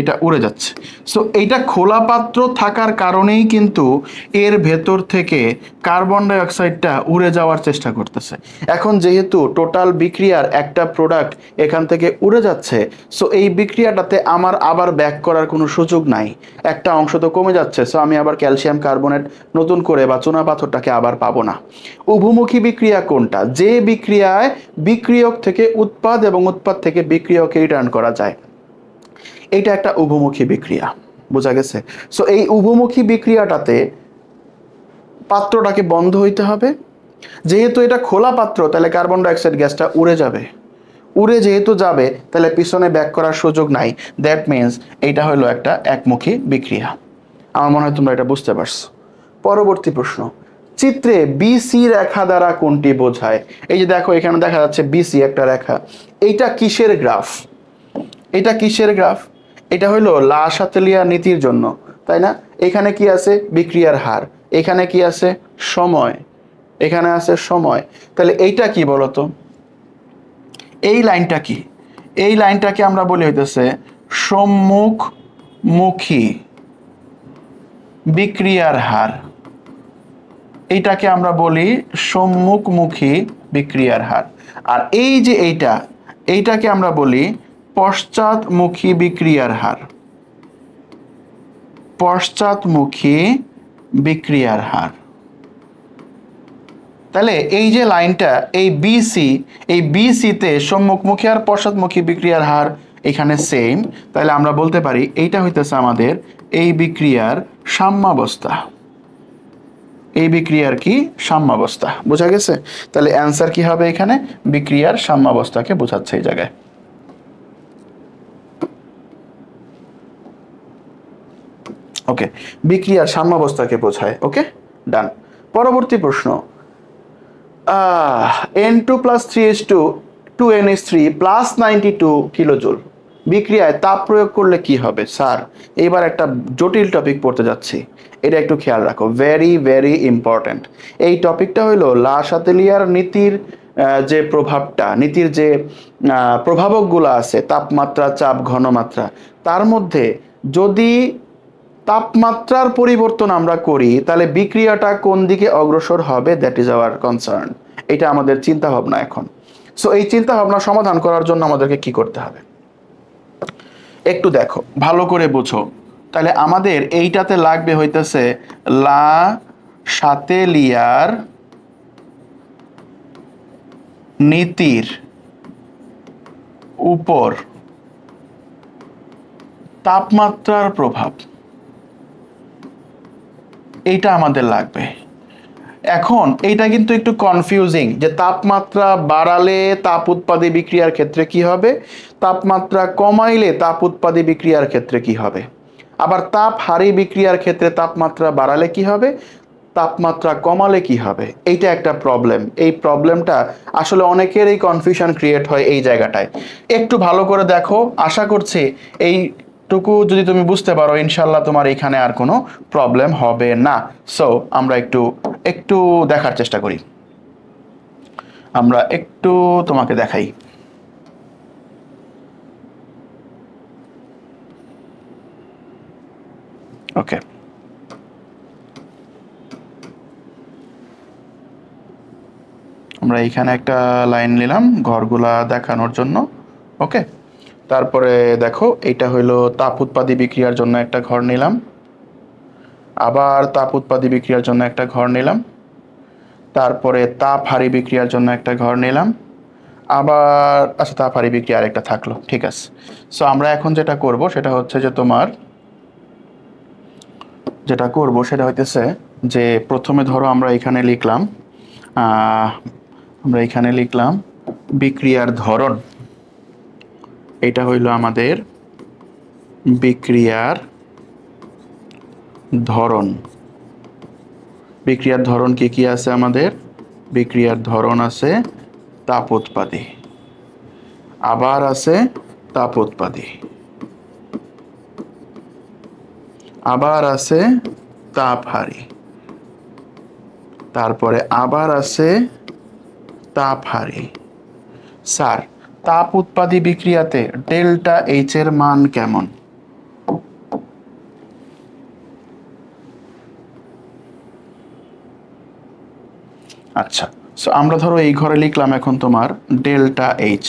এটা উড়ে যাচ্ছে। সো এইটা খোলা পাত্র থাকার কারণেই কিন্তু এর ভেতর থেকে কার্বন ডাইঅক্সাইডটা উড়ে যাওয়ার চেষ্টা করতেছে। এখন যেহেতু টোটাল বিক্রিয়ার একটা প্রোডাক্ট এখান থেকে উড়ে যাচ্ছে, সো এই বিক্রিয়াটাতে আমার আবার ব্যাক করার কোনো সুযোগ নাই, একটা অংশ তো কমে যাচ্ছে। সো আমি আবার ক্যালসিয়াম কার্বনেট নতুন করে বা চুনা পাথরটাকে আবার পাবো না। উভমুখী বিক্রিয়া কোনটা? যে বিক্রিয়ায় বিক্রিয়ক থেকে উৎপাদ এবং উৎপাদ থেকে বিক্রিয়কে রিটার্ন করা যায়, এটা একটা উভমুখী বিক্রিয়া। বোঝা গেছে? সো এই উভমুখী বিক্রিয়াটাতে পাত্রটাকে বন্ধ হইতে হবে। যেহেতু এটা খোলা পাত্র, তাহলে কার্বন ডাইঅক্সাইড গ্যাসটা উড়ে যেহেতু যাবে, তাহলে পিছনে ব্যাক করার সুযোগ নাই। দ্যাট মিনস এইটা হলো একটা একমুখী বিক্রিয়া। আমার মনে হয় তোমরা এটা বুঝতে পারছো। পরবর্তী প্রশ্ন, চিত্রে BC রেখা দ্বারা কোনটি বোঝায়? এই যে দেখো, এখানে দেখা যাচ্ছে BC একটা রেখা। এইটা কিসের গ্রাফ? এটা হলো লা শাতেলিয়া নীতির জন্য, তাই না? এখানে কি আছে? বিক্রিয়ার হার। এখানে কি আছে? সময়। তাহলে এইটা কি বলতো? এই লাইনটা কি? এই লাইনটাকে আমরা বলি হইতেছে সম্মুখমুখী বিক্রিয়ার হার। এইটাকে আমরা বলি সম্মুখমুখী বিক্রিয়ার হার। আর এই যে এইটাকে আমরা বলি পশ্চাৎমুখী বিক্রিয়ার হার। পশ্চাৎমুখী বিক্রিয়ার হার। তাহলে এই যে লাইনটা, এই বিসিতে সম্মুখমুখী আর পশ্চাৎমুখী বিক্রিয়ার হার এখানে সেম। তাহলে আমরা বলতে পারি এইটা হইতেছে আমাদের এই বিক্রিয়ার সাম্যাবস্থা। এই বিক্রিয়ার কি? সাম্যাবস্থা। বোঝা গেছে? তাহলে অ্যান্সার কি হবে এখানে? বিক্রিয়ার সাম্যাবস্থাকে বোঝাচ্ছে এই জায়গায়। ওকে, বিক্রিয়ার সাম্যাবস্থাকে বোঝায়। ওকে, ডান। পরবর্তী প্রশ্ন, N2 + 3H2 2NH3 + 92 কিলোজুল বিক্রিয়ায় তাপ প্রয়োগ করলে কি হবে? স্যার, এইবার একটা জটিল টপিক পড়তে যাচ্ছি, এটা একটু খেয়াল রাখো, ভেরি ভেরি ইম্পর্ট্যান্ট। এই টপিকটা হলো লা শাতেলিয়ার নীতির যে প্রভাবটা, নীতির যে প্রভাবকগুলো আছে, তাপমাত্রা, চাপ, ঘনমাত্রা, তার মধ্যে যদি তাপমাত্রার পরিবর্তন আমরা করি তাহলে বিক্রিয়াটা কোন দিকে অগ্রসর হবে, দ্যাট ইজ আওয়ার কনসার্ন। এটা আমাদের চিন্তা ভাবনা এখন। সো এই চিন্তা ভাবনা সমাধান করার জন্য আমাদেরকে কি করতে হবে একটু দেখো, ভালো করে বুঝো। তাহলে আমাদের এইটাতে লাগবে হইতেছে লা শাতেলিয়ার নীতির উপর তাপমাত্রার প্রভাব, এইটা আমাদের লাগবে। এখন এইটা কিন্তু একটু কনফিউজিং যে তাপমাত্রা বাড়ালে তাপ উৎপাদী বিক্রিয়ার ক্ষেত্রে কি হবে, তাপমাত্রা কমাইলে তাপ উৎপাদী বিক্রিয়ার ক্ষেত্রে কি হবে, আবার তাপ হারি বিক্রিয়ার ক্ষেত্রে তাপমাত্রা বাড়ালে কি হবে, তাপমাত্রা কমালে কি হবে। এইটা একটা প্রবলেম। এই প্রবলেমটা আসলে অনেকেরই কনফিউশন ক্রিয়েট হয় এই জায়গাটায়। একটু ভালো করে দেখো, আশা করছি এইটুকু যদি তুমি বুঝতে পারো ইনশাল্লাহ তোমার এখানে আর কোনো প্রবলেম হবে না। সো আমরা একটু একটু দেখার চেষ্টা করি, আমরা একটু তোমাকে দেখাই। ওকে, আমরা এইখানে একটা লাইন নিলাম ঘরগুলা দেখানোর জন্য। ওকে, তারপরে দেখো এইটা হইলো তাপ উৎপাদী বিক্রিয়ার জন্য একটা ঘর নিলাম, আবার তাপ উৎপাদী বিক্রিয়ার জন্য একটা ঘর নিলাম, তারপরে তাপ হারি বিক্রিয়ার জন্য একটা ঘর নিলাম, আবার আচ্ছা তাপ হারি বিক্রিয়া আরেকটা থাকলো, ঠিক আছে। সো আমরা এখন যেটা করব সেটা হচ্ছে যে তোমার যেটা করব সেটা হইতেছে যে প্রথমে ধরো আমরা এখানে লিখলাম বিক্রিয়ার ধরন। এটা হইলো আমাদের বিক্রিয়ার ধরন। বিক্রিয়ার ধরন কি কি আছে আমাদের? বিক্রিয়ার ধরন আছে তাপ উৎপাদী, আবার আছে তাপ উৎপাদী, আবার আছে তাপ হারি, তারপরে আবার আছে তাপ হারি। স্যার, তাপ উৎপাদী বিক্রিয়াতে ডেল্টা এইচ এর মান কেমন? আচ্ছা, সো আমরা ধরো এই ঘরে লিখলাম এখন তোমার ডেল্টা এইচ।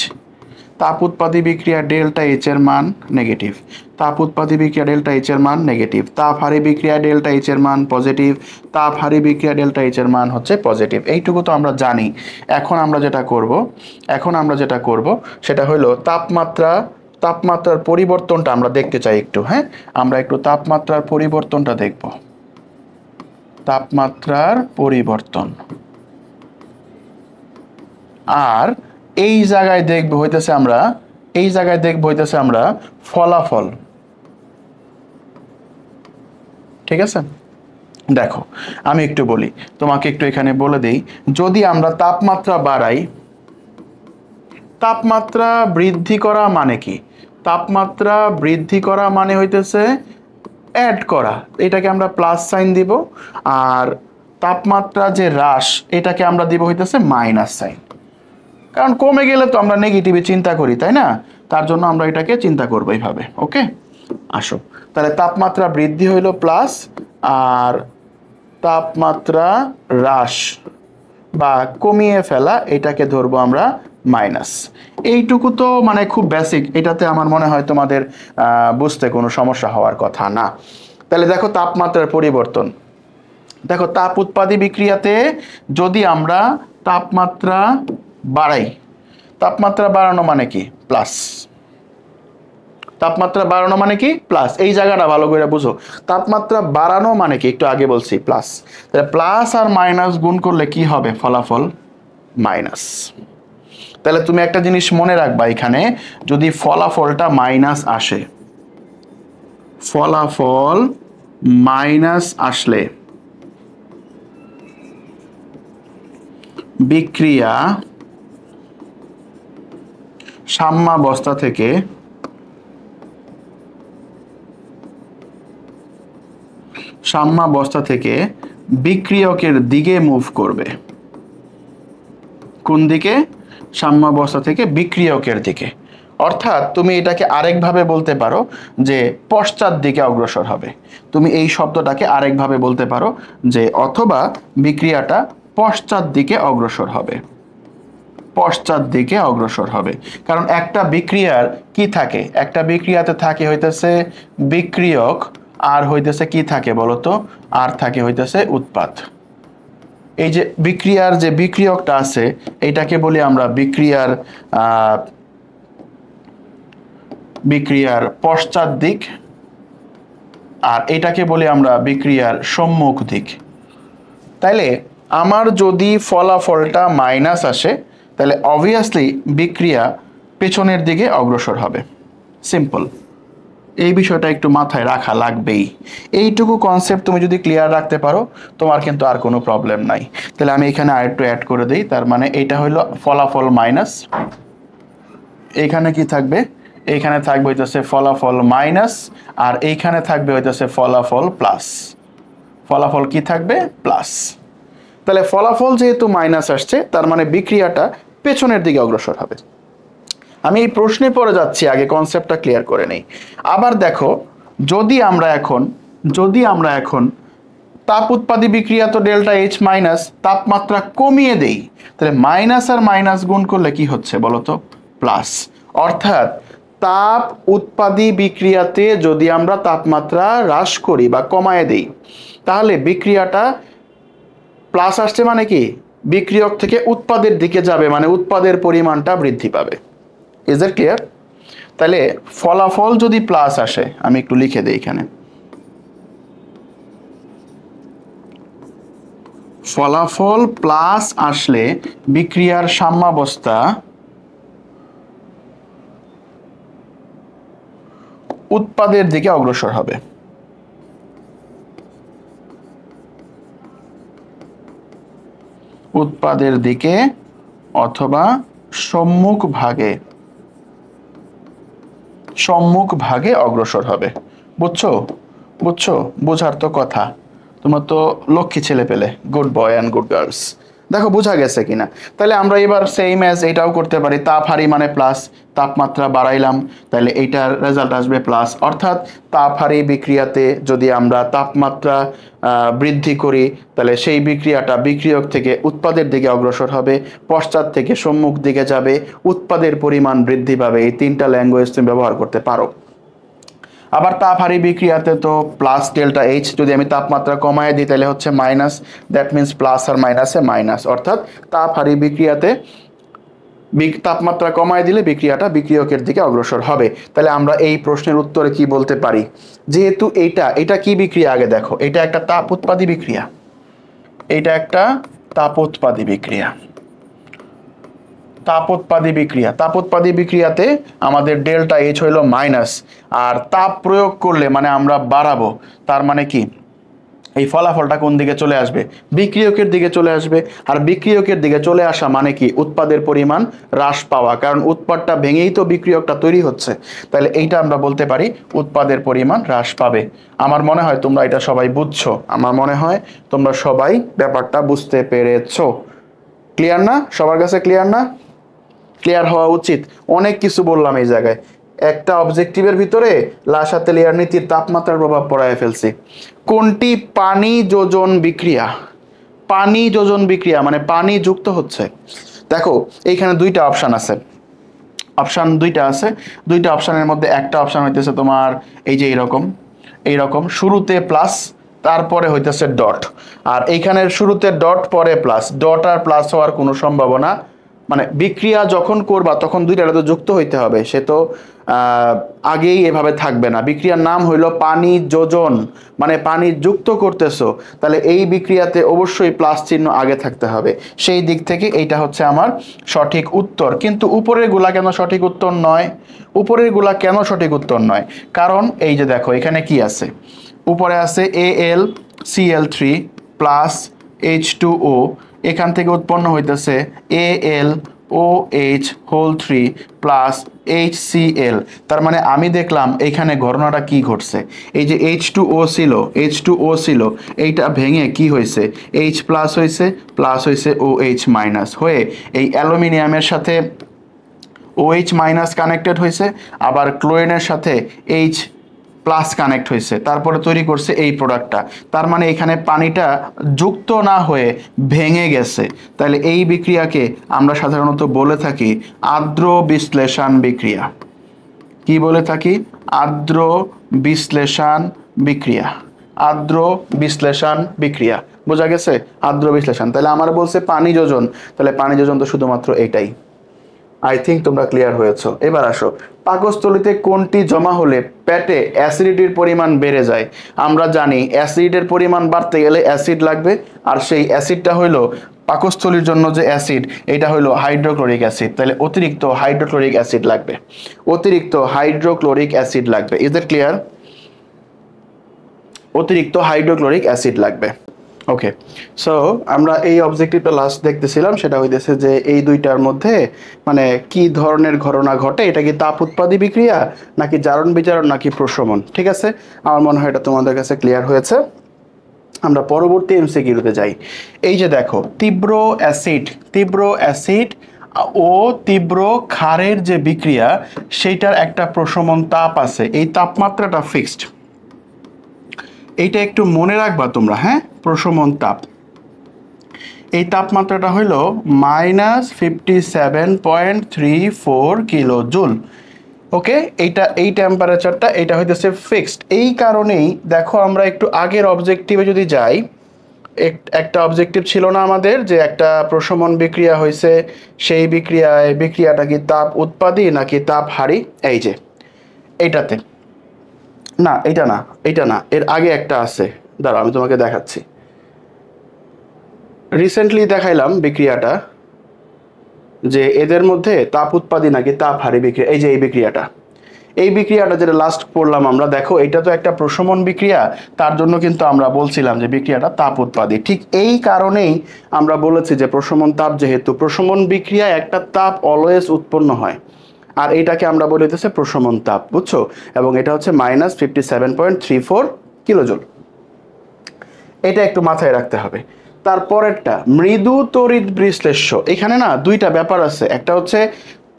তাপ উৎপাদী বিক্রিয়া ডেল্টা এইচ এর মান নেগেটিভ, তাপ উৎপাদী বিক্রিয়া ডেল্টা এইচ এর মান নেগেটিভ, তাপ হারি বিক্রিয়া ডেল্টা এইচ এর মান পজিটিভ, তাপ হারি বিক্রিয়া ডেল্টা এইচ এর মান হচ্ছে পজিটিভ। এইটুকু তো আমরা জানি। এখন আমরা যেটা করব সেটা হলো তাপমাত্রার পরিবর্তনটা আমরা দেখতে চাই একটু। হ্যাঁ, আমরা একটু তাপমাত্রার পরিবর্তনটা দেখব। তাপমাত্রার পরিবর্তন, আর এই জায়গায় দেখব হইতেছে আমরা ফলাফল। ঠিক আছে, দেখো আমি একটু বলি তোমাকে, একটু এখানে বলে দেই, যদি আমরা তাপমাত্রা বাড়াই, তাপমাত্রা বৃদ্ধি করা মানে কি? তাপমাত্রা বৃদ্ধি করা মানে হইতেছে অ্যাড করা, এটাকে আমরা প্লাস সাইন দিব, আর তাপমাত্রা যে হ্রাস এটাকে আমরা দিব হইতেছে মাইনাস সাইন। কারণ কমে গেলে তো আমরা নেগেটিভে চিন্তা করি, তাই না? তার জন্য আমরা এটাকে চিন্তা করবো এইভাবে। ওকে, আসো তাহলে তাপমাত্রা বৃদ্ধি হইল প্লাস, আর তাপমাত্রা হ্রাস বা কমিয়ে ফেলা এটাকে ধরবো আমরা মাইনাস। এইটুকু তো মানে খুব বেসিক, এটাতে আমার মনে হয় তোমাদের বুঝতে কোনো সমস্যা হওয়ার কথা না। তাহলে দেখো তাপমাত্রার পরিবর্তন, দেখো তাপ উৎপাদী বিক্রিয়াতে যদি আমরা তাপমাত্রা বাড়াই, তাপমাত্রা বাড়ানো মানে কি প্লাস, তাপমাত্রা বাড়ানো মানে কি প্লাস, এই জায়গাটা ভালো করে বুঝো। তাপমাত্রা বাড়ানো মানে কি একটু আগে বলছি প্লাস, তাহলে প্লাস আর মাইনাস গুণ করলে কি হবে ফলাফল মাইনাস। তাহলে তুমি একটা জিনিস মনে রাখবা, এখানে যদি ফলাফলটা মাইনাস আসে, ফলাফল মাইনাস আসলে বিক্রিয়া সাম্যাবস্থা থেকে বিক্রিয়কের দিকে মুভ করবে। কোন দিকে? সাম্যাবস্থা থেকে বিক্রিয়কের দিকে। অর্থাৎ তুমি এটাকে আরেকভাবে বলতে পারো যে পশ্চাৎ দিকে অগ্রসর হবে। তুমি এই শব্দটাকে আরেকভাবে বলতে পারো যে অথবা বিক্রিয়াটা পশ্চাৎ দিকে অগ্রসর হবে, পশ্চাৎ দিকে অগ্রসর হবে। কারণ একটা বিক্রিয়ার কি থাকে, একটা বিক্রিয়াতে থাকে হইতেছে বিক্রিয়ক, আর হইতেছে কি থাকে বলতো, আর থাকে হইতেছে উৎপাদ। এই যে বিক্রিয়ার যে বিক্রিয়কটা আছে এটাকে বলি আমরা বিক্রিয়ার পশ্চাৎ দিক, আর এটাকে বলি আমরা বিক্রিয়ার সম্মুখ দিক। তাইলে আমার যদি ফলাফলটা মাইনাস আসে তাহলে অবভিয়াসলি বিক্রিয়া পেছনের দিকে অগ্রসর হবে, সিম্পল। এই বিষয়টা একটু মাথায় রাখা লাগবেই। এইটুকু কনসেপ্ট তুমি যদি ক্লিয়ার রাখতে পারো তোমার কিন্তু আর কোনো প্রবলেম নাই। তাহলে আমি এখানে আরেকটু অ্যাড করে দিই, তার মানে এটা হলো ফলাফল মাইনাস, এইখানে কি থাকবে, এইখানে থাকবে হইতেছে ফলাফল মাইনাস, আর এইখানে থাকবে হইতেছে ফলাফল প্লাস। ফলাফল কি থাকবে প্লাস। তাহলে ফলাফল যেহেতু মাইনাস আসছে তার মানে বিক্রিয়াটা পেছনের দিকে অগ্রসর হবে। আমি এই প্রশ্নে পড়ে যাচ্ছি, আগে কনসেপ্টটা ক্লিয়ার করে নেই। আবার দেখো যদি আমরা এখন তাপ উৎপাদী বিক্রিয়া তো ডেল্টা এইচ মাইনাস, তাপমাত্রা কমিয়ে দেই, তাহলে মাইনাস আর মাইনাস গুণ করলে কি হচ্ছে বলো তো প্লাস। অর্থাৎ তাপ উৎপাদী বিক্রিয়াতে যদি আমরা তাপমাত্রা হ্রাস করি বা কমায় দেই তাহলে বিক্রিয়াটা প্লাস আসছে, মানে কি বিক্রিয়ক থেকে উৎপাদের দিকে যাবে, মানে উৎপাদের পরিমাণটা বৃদ্ধি পাবে। Is that clear? তাহলে ফলাফল যদি প্লাস আসে, আমি একটু লিখে দেই এখানে, ফলাফল প্লাস আসলে বিক্রিয়ার সাম্যাবস্থা উৎপাদের দিকে অগ্রসর হবে। উৎপাদের দিকে অথবা সম্মুখ ভাগে অগ্রসর হবে। বুঝছো? বোঝার তো কথা, তোমার তো লক্ষ্মী ছেলে পেলে, good boy and good girls. দেখো বোঝা গেছে কিনা? তাহলে আমরা এবার সেম অ্যাজ এটাও করতে পারি, তাপ হারি মানে প্লাস, তাপমাত্রা বাড়াইলাম তাহলে এইটার রেজাল্ট আসবে প্লাস। অর্থাৎ তাপ হারি বিক্রিয়াতে যদি আমরা তাপমাত্রা বৃদ্ধি করি তাহলে সেই বিক্রিয়াটা বিক্রিয়ক থেকে উৎপাদের দিকে অগ্রসর হবে, পশ্চাৎ থেকে সম্মুখ দিকে যাবে, উৎপাদের পরিমাণ বৃদ্ধি পাবে। এই তিনটা ল্যাঙ্গুয়েজ তুমি ব্যবহার করতে পারো। আবার তাপ হারি বিক্রিয়াতে তো প্লাস ডেল্টা এইচ, যদি আমি তাপমাত্রা কমায় দিই তাহলে হচ্ছে মাইনাস, দ্যাট মিনস প্লাস আর মাইনাসে মাইনাস। অর্থাৎ তাপ হারি বিক্রিয়াতে তাপমাত্রা কমায় দিলে বিক্রিয়াটা বিক্রিয়কের দিকে অগ্রসর হবে। তাহলে আমরা এই প্রশ্নের উত্তরে কি বলতে পারি, যেহেতু এটা কি বিক্রিয়া, আগে দেখো এটা একটা তাপ উৎপাদী বিক্রিয়া, এটা একটা তাপ উৎপাদী বিক্রিয়া। তাপ উৎপাদী বিক্রিয়াতে আমাদের ডেল্টা এইচ হইল মাইনাস, আর তাপ প্রয়োগ করলে মানে আমরা বাড়াবো, তার মানে কি এই ফলাফলটা কোন দিকে চলে আসবে, বিক্রিয়কের দিকে চলে আসবে। আর বিক্রিয়কের দিকে চলে আসা মানে কি উৎপাদের পরিমাণ হ্রাস পাওয়া, কারণ উৎপাদটা ভেঙেই তো বিক্রিয়কটা তৈরি হচ্ছে। তাহলে এইটা আমরা বলতে পারি উৎপাদের পরিমাণ হ্রাস পাবে। আমার মনে হয় তোমরা এটা সবাই বুঝছো, আমার মনে হয় তোমরা সবাই ব্যাপারটা বুঝতে পেরেছো। ক্লিয়ার না? সবার কাছে ক্লিয়ার না? ক্লিয়ার হওয়া উচিত। অনেক কিছু বললাম এই জায়গায়, একটা অবজেক্টিভের ভিতরে লা-শাতেলিয়ার নীতির তাপমাত্রার প্রভাব পড়ায় ফেলছি। কোনটি পানি যোজন বিক্রিয়া? পানি যোজন বিক্রিয়া মানে পানি যুক্ত হচ্ছে। দেখো এইখানে দুইটা অপশন আছে, অপশন দুইটা আছে, দুইটা অপশনের মধ্যে একটা অপশন হইতেছে তোমার এই যে এইরকম এইরকম শুরুতে প্লাস তারপরে হইতেছে ডট, আর এইখানের শুরুতে ডট পরে প্লাস, ডট আর প্লাস হওয়ার কোনো সম্ভাবনা, মানে বিক্রিয়া যখন করবা তখন দুইটা তো যুক্ত হইতে হবে, সে তো আগেই এভাবে থাকবে না। বিক্রিয়ার নাম হইলো পানি যোজন, মানে পানি যুক্ত করতেছো, তাহলে এই বিক্রিয়াতে অবশ্যই প্লাস চিহ্ন আগে থাকতে হবে। সেই দিক থেকে এইটা হচ্ছে আমার সঠিক উত্তর। কিন্তু উপরের গুলা কেন সঠিক উত্তর নয়? উপরের গুলা কেন সঠিক উত্তর নয়? কারণ এই যে দেখো এখানে কি আছে, উপরে আছে AlCl3 প্লাস H2O, এখান থেকে উৎপন্ন হইতেছে AlOH হোল 3 প্লাস HCl। তার মানে আমি দেখলাম এইখানে ঘটনাটা কি ঘটছে, এই যে H2O ছিল এইটা ভেঙে কি হয়েছে, H প্লাস হয়েছে, প্লাস হয়েছে OH মাইনাস হয়ে এই অ্যালুমিনিয়ামের সাথে OH মাইনাস কানেক্টেড হয়েছে, আবার ক্লোরিনের সাথে H প্লাস কানেক্ট হয়েছে, তারপরে তৈরি করছে এই প্রোডাক্টটা। তার মানে এখানে পানিটা যুক্ত না হয়ে ভেঙে গেছে। তাহলে এই বিক্রিয়াকে আমরা সাধারণত বলে থাকি আর্দ্র বিশ্লেষণ বিক্রিয়া। কি বলে থাকি? আর্দ্র বিশ্লেষণ বিক্রিয়া। আর্দ্র বিশ্লেষণ বিক্রিয়া, বোঝা গেছে? আর্দ্র বিশ্লেষণ। তাহলে আমার বলছে পানি যোজন, তাহলে পানি যোজন তো শুধুমাত্র এইটাই। আই থিঙ্ক তোমরা ক্লিয়ার হয়েছো। এবার আসো, পাকস্থলীতে কোনটি জমা হলে পেটে অ্যাসিডিটির পরিমাণ বেড়ে যায়? আমরা জানি অ্যাসিডের পরিমাণ বাড়তে গেলে অ্যাসিড লাগবে, আর সেই অ্যাসিডটা হইলো পাকস্থলীর জন্য যে অ্যাসিড, এটা হইলো হাইড্রোক্লোরিক অ্যাসিড। তাহলে অতিরিক্ত হাইড্রোক্লোরিক অ্যাসিড লাগবে, অতিরিক্ত হাইড্রোক্লোরিক অ্যাসিড লাগবে। Is that clear? অতিরিক্ত হাইড্রোক্লোরিক অ্যাসিড লাগবে। ওকে, সো আমরা এই অবজেক্টিভটা লাস্ট দেখতেছিলাম, সেটা হইতেছে যে এই দুইটার মধ্যে মানে কি ধরনের ঘটনা ঘটে, এটা কি তাপ উৎপাদী বিক্রিয়া নাকি জারণ বিজারণ নাকি প্রশমন? ঠিক আছে, আমার মনে হয় এটা তোমাদের কাছে ক্লিয়ার হয়েছে। আমরা পরবর্তী এমসিকিউতে যাই। এই যে দেখো তীব্র অ্যাসিড ও তীব্র ক্ষারের যে বিক্রিয়া, সেইটার একটা প্রশমন তাপ আছে, এই তাপমাত্রাটা ফিক্সড। এইটা একটু মনে রাখবা তোমরা, হ্যাঁ? প্রশমন তাপ, এই তাপমাত্রাটা হইল -57.34 কিলো জুল। ওকে, এইটা এই টেম্পারেচারটা এটা হইতেছে ফিক্সড। এই কারণেই দেখো আমরা একটু আগের অবজেক্টিভে যদি যাই, একটা অবজেক্টিভ ছিল না আমাদের যে একটা প্রশমন বিক্রিয়া হয়েছে, সেই বিক্রিয়াটা কি তাপ উৎপাদী নাকি তাপ হারি? এই যে এইটাতে না, এটা না, এর আগে একটা আছে, দাঁড়াও আমি তোমাকে দেখাচ্ছি। রিসেন্টলি দেখাইলাম বিক্রিয়াটা যে এদের মধ্যে তাপ উৎপাদী নাকি তাপ হারি বিক্রিয়া। এই যে এই বিক্রিয়াটা যেটা লাস্ট পড়লাম আমরা, দেখো এটা তো একটা প্রশমন বিক্রিয়া, তার জন্য কিন্তু আমরা বলছিলাম যে বিক্রিয়াটা তাপ উৎপাদী। ঠিক এই কারণেই আমরা বলেছি যে প্রশমন তাপ, যেহেতু প্রশমন বিক্রিয়ায় একটা তাপ অলওয়েজ উৎপন্ন হয়, আর এটাকে আমরা বলি হচ্ছে প্রশমন তাপ, বুঝছো? এবং এটা হচ্ছে -57.34 কিলোজুল। এটা একটু মাথায় রাখতে হবে। তারপরেরটা মৃদু তড়িৎ বিশ্লেষ্য। এখানে না দুইটা ব্যাপার আছে, একটা হচ্ছে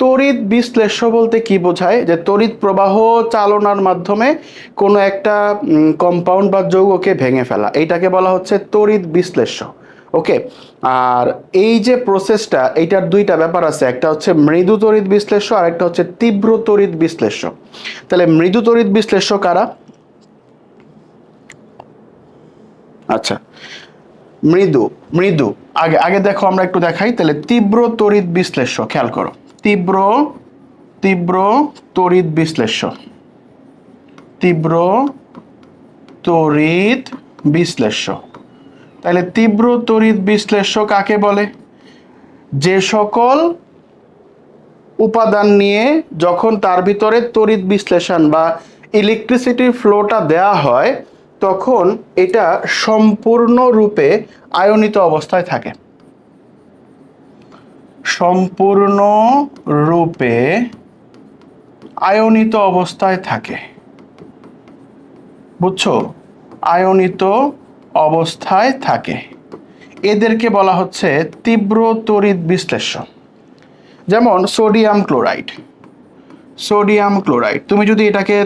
তড়িৎ বিশ্লেষ্য বলতে কি বোঝায়, যে তড়িৎ প্রবাহ চালনার মাধ্যমে কোনো একটা কম্পাউন্ড বা যৌগকে ভেঙে ফেলা, এইটাকে বলা হচ্ছে তড়িৎ বিশ্লেষ্য। ওকে, আর এই যে প্রসেসটা, এইটার দুইটা ব্যাপার আছে, একটা হচ্ছে মৃদু তড়িৎ বিশ্লেষ্য আর একটা হচ্ছে তীব্র তড়িৎ বিশ্লেষ্য। তাহলে মৃদু তড়িৎ বিশ্লেষ্য কারা? আচ্ছা, মৃদু আগে দেখো আমরা একটু দেখাই। তাহলে তীব্র তড়িৎ বিশ্লেষ্য, খেয়াল করো, তীব্র তড়িৎ বিশ্লেষ্য, তীব্র তড়িৎ বিশ্লেষ্য। তাহলে তীব্র তড়িৎ বিশ্লেষ্য কাকে বলে? যে সকল উপাদান নিয়ে যখন তার ভিতরে তড়িৎ বিশ্লেষণ বা ইলেকট্রিসিটির ফ্লোটা দেয়া হয়, তখন এটা সম্পূর্ণরূপে আয়নিত অবস্থায় থাকে, সম্পূর্ণরূপে আয়নিত অবস্থায় থাকে, বুঝছো? আয়নিত অবস্থায় থাকে, এদেরকে বলা হচ্ছে তীব্র তড়িৎ বিশ্লেষ্য। যেমন সোডিয়াম ক্লোরাইড। সোডিয়াম ক্লোরাইড তুমি যদি এটাকে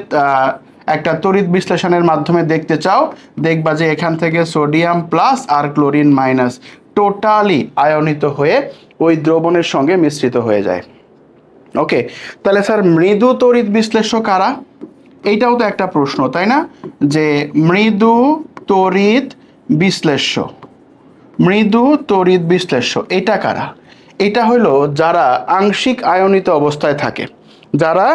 একটা তড়িৎ বিশ্লেষণের মাধ্যমে দেখতে চাও, দেখবা যে এখান থেকে সোডিয়াম প্লাস আর ক্লোরিন মাইনাস টোটালি আয়নিত হয়ে ওই দ্রবণের সঙ্গে মিশ্রিত হয়ে যায়। ওকে, তাহলে স্যার মৃদু তড়িৎ বিশ্লেষ্য কারা? এইটাও তো একটা প্রশ্ন, তাই না? যে মৃদু তড়িৎ বিশ্লেষ্য, মৃদু তড়িৎ বিশ্লেষ্য এটা কারা? এটা হলো যারা আংশিক আয়নিত অবস্থায় থাকে, যারা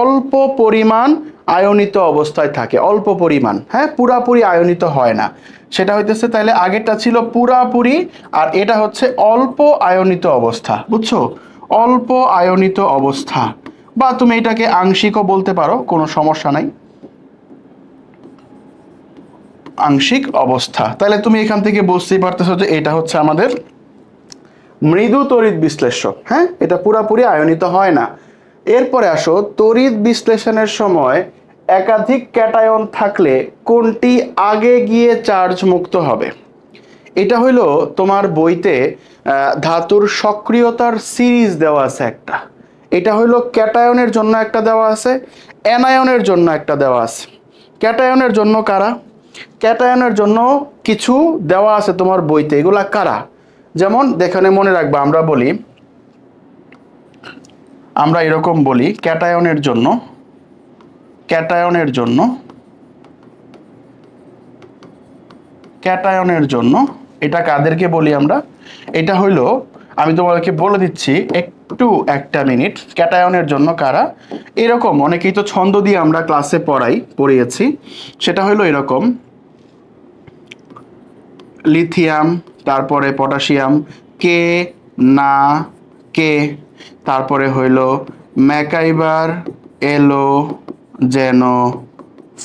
অল্প পরিমাণ আয়নিত অবস্থায় থাকে, অল্প পরিমাণ, হ্যাঁ, পুরাপুরি আয়নিত হয় না। সেটা হইতেছে, তাহলে আগেরটা ছিল পুরাপুরি আর এটা হচ্ছে অল্প আয়নিত অবস্থা, বুঝছো? অল্প আয়নিত অবস্থা, বা তুমি এটাকে আংশিকও বলতে পারো, কোনো সমস্যা নাই, আংশিক অবস্থা। তাহলে তুমি এখান থেকে বুঝতেই পারতেছো যে এটা হচ্ছে আমাদের মৃদু তড়িৎ বিশ্লেষ্য, হ্যাঁ, এটা পুরাপুরি আয়নিত হয় না। এরপরে আসো, তড়িৎ বিশ্লেষণের সময় একাধিক ক্যাটায়ন থাকলে কোনটি আগে গিয়ে চার্জ মুক্ত হবে? এটা হইলো তোমার বইতে ধাতুর সক্রিয়তার সিরিজ দেওয়া আছে একটা। এটা হইলো ক্যাটায়নের জন্য একটা দেওয়া আছে, অ্যানায়নের জন্য একটা দেওয়া আছে। ক্যাটায়নের জন্য কারা? ক্যাটায়নের জন্য কিছু দেওয়া আছে তোমার বইতে, এগুলা কারা? যেমন এখানে মনে রাখবা, আমরা বলি, আমরা এরকম বলি ক্যাটায়নের জন্য, ক্যাটায়নের জন্য, ক্যাটায়নের জন্য এটা কাদেরকে বলি আমরা? এটা হইলো, আমি তোমাদেরকে বলে দিচ্ছি একটু, একটা মিনিট। ক্যাটায়নের জন্য কারা? এরকম অনেকেই তো ছন্দ দিয়ে আমরা ক্লাসে পড়িয়েছি। সেটা হইলো এরকম, লিথিয়াম, তারপরে পটাশিয়াম, কে না কে, তারপরে হইল ম্যাকাইবার, এলো যেন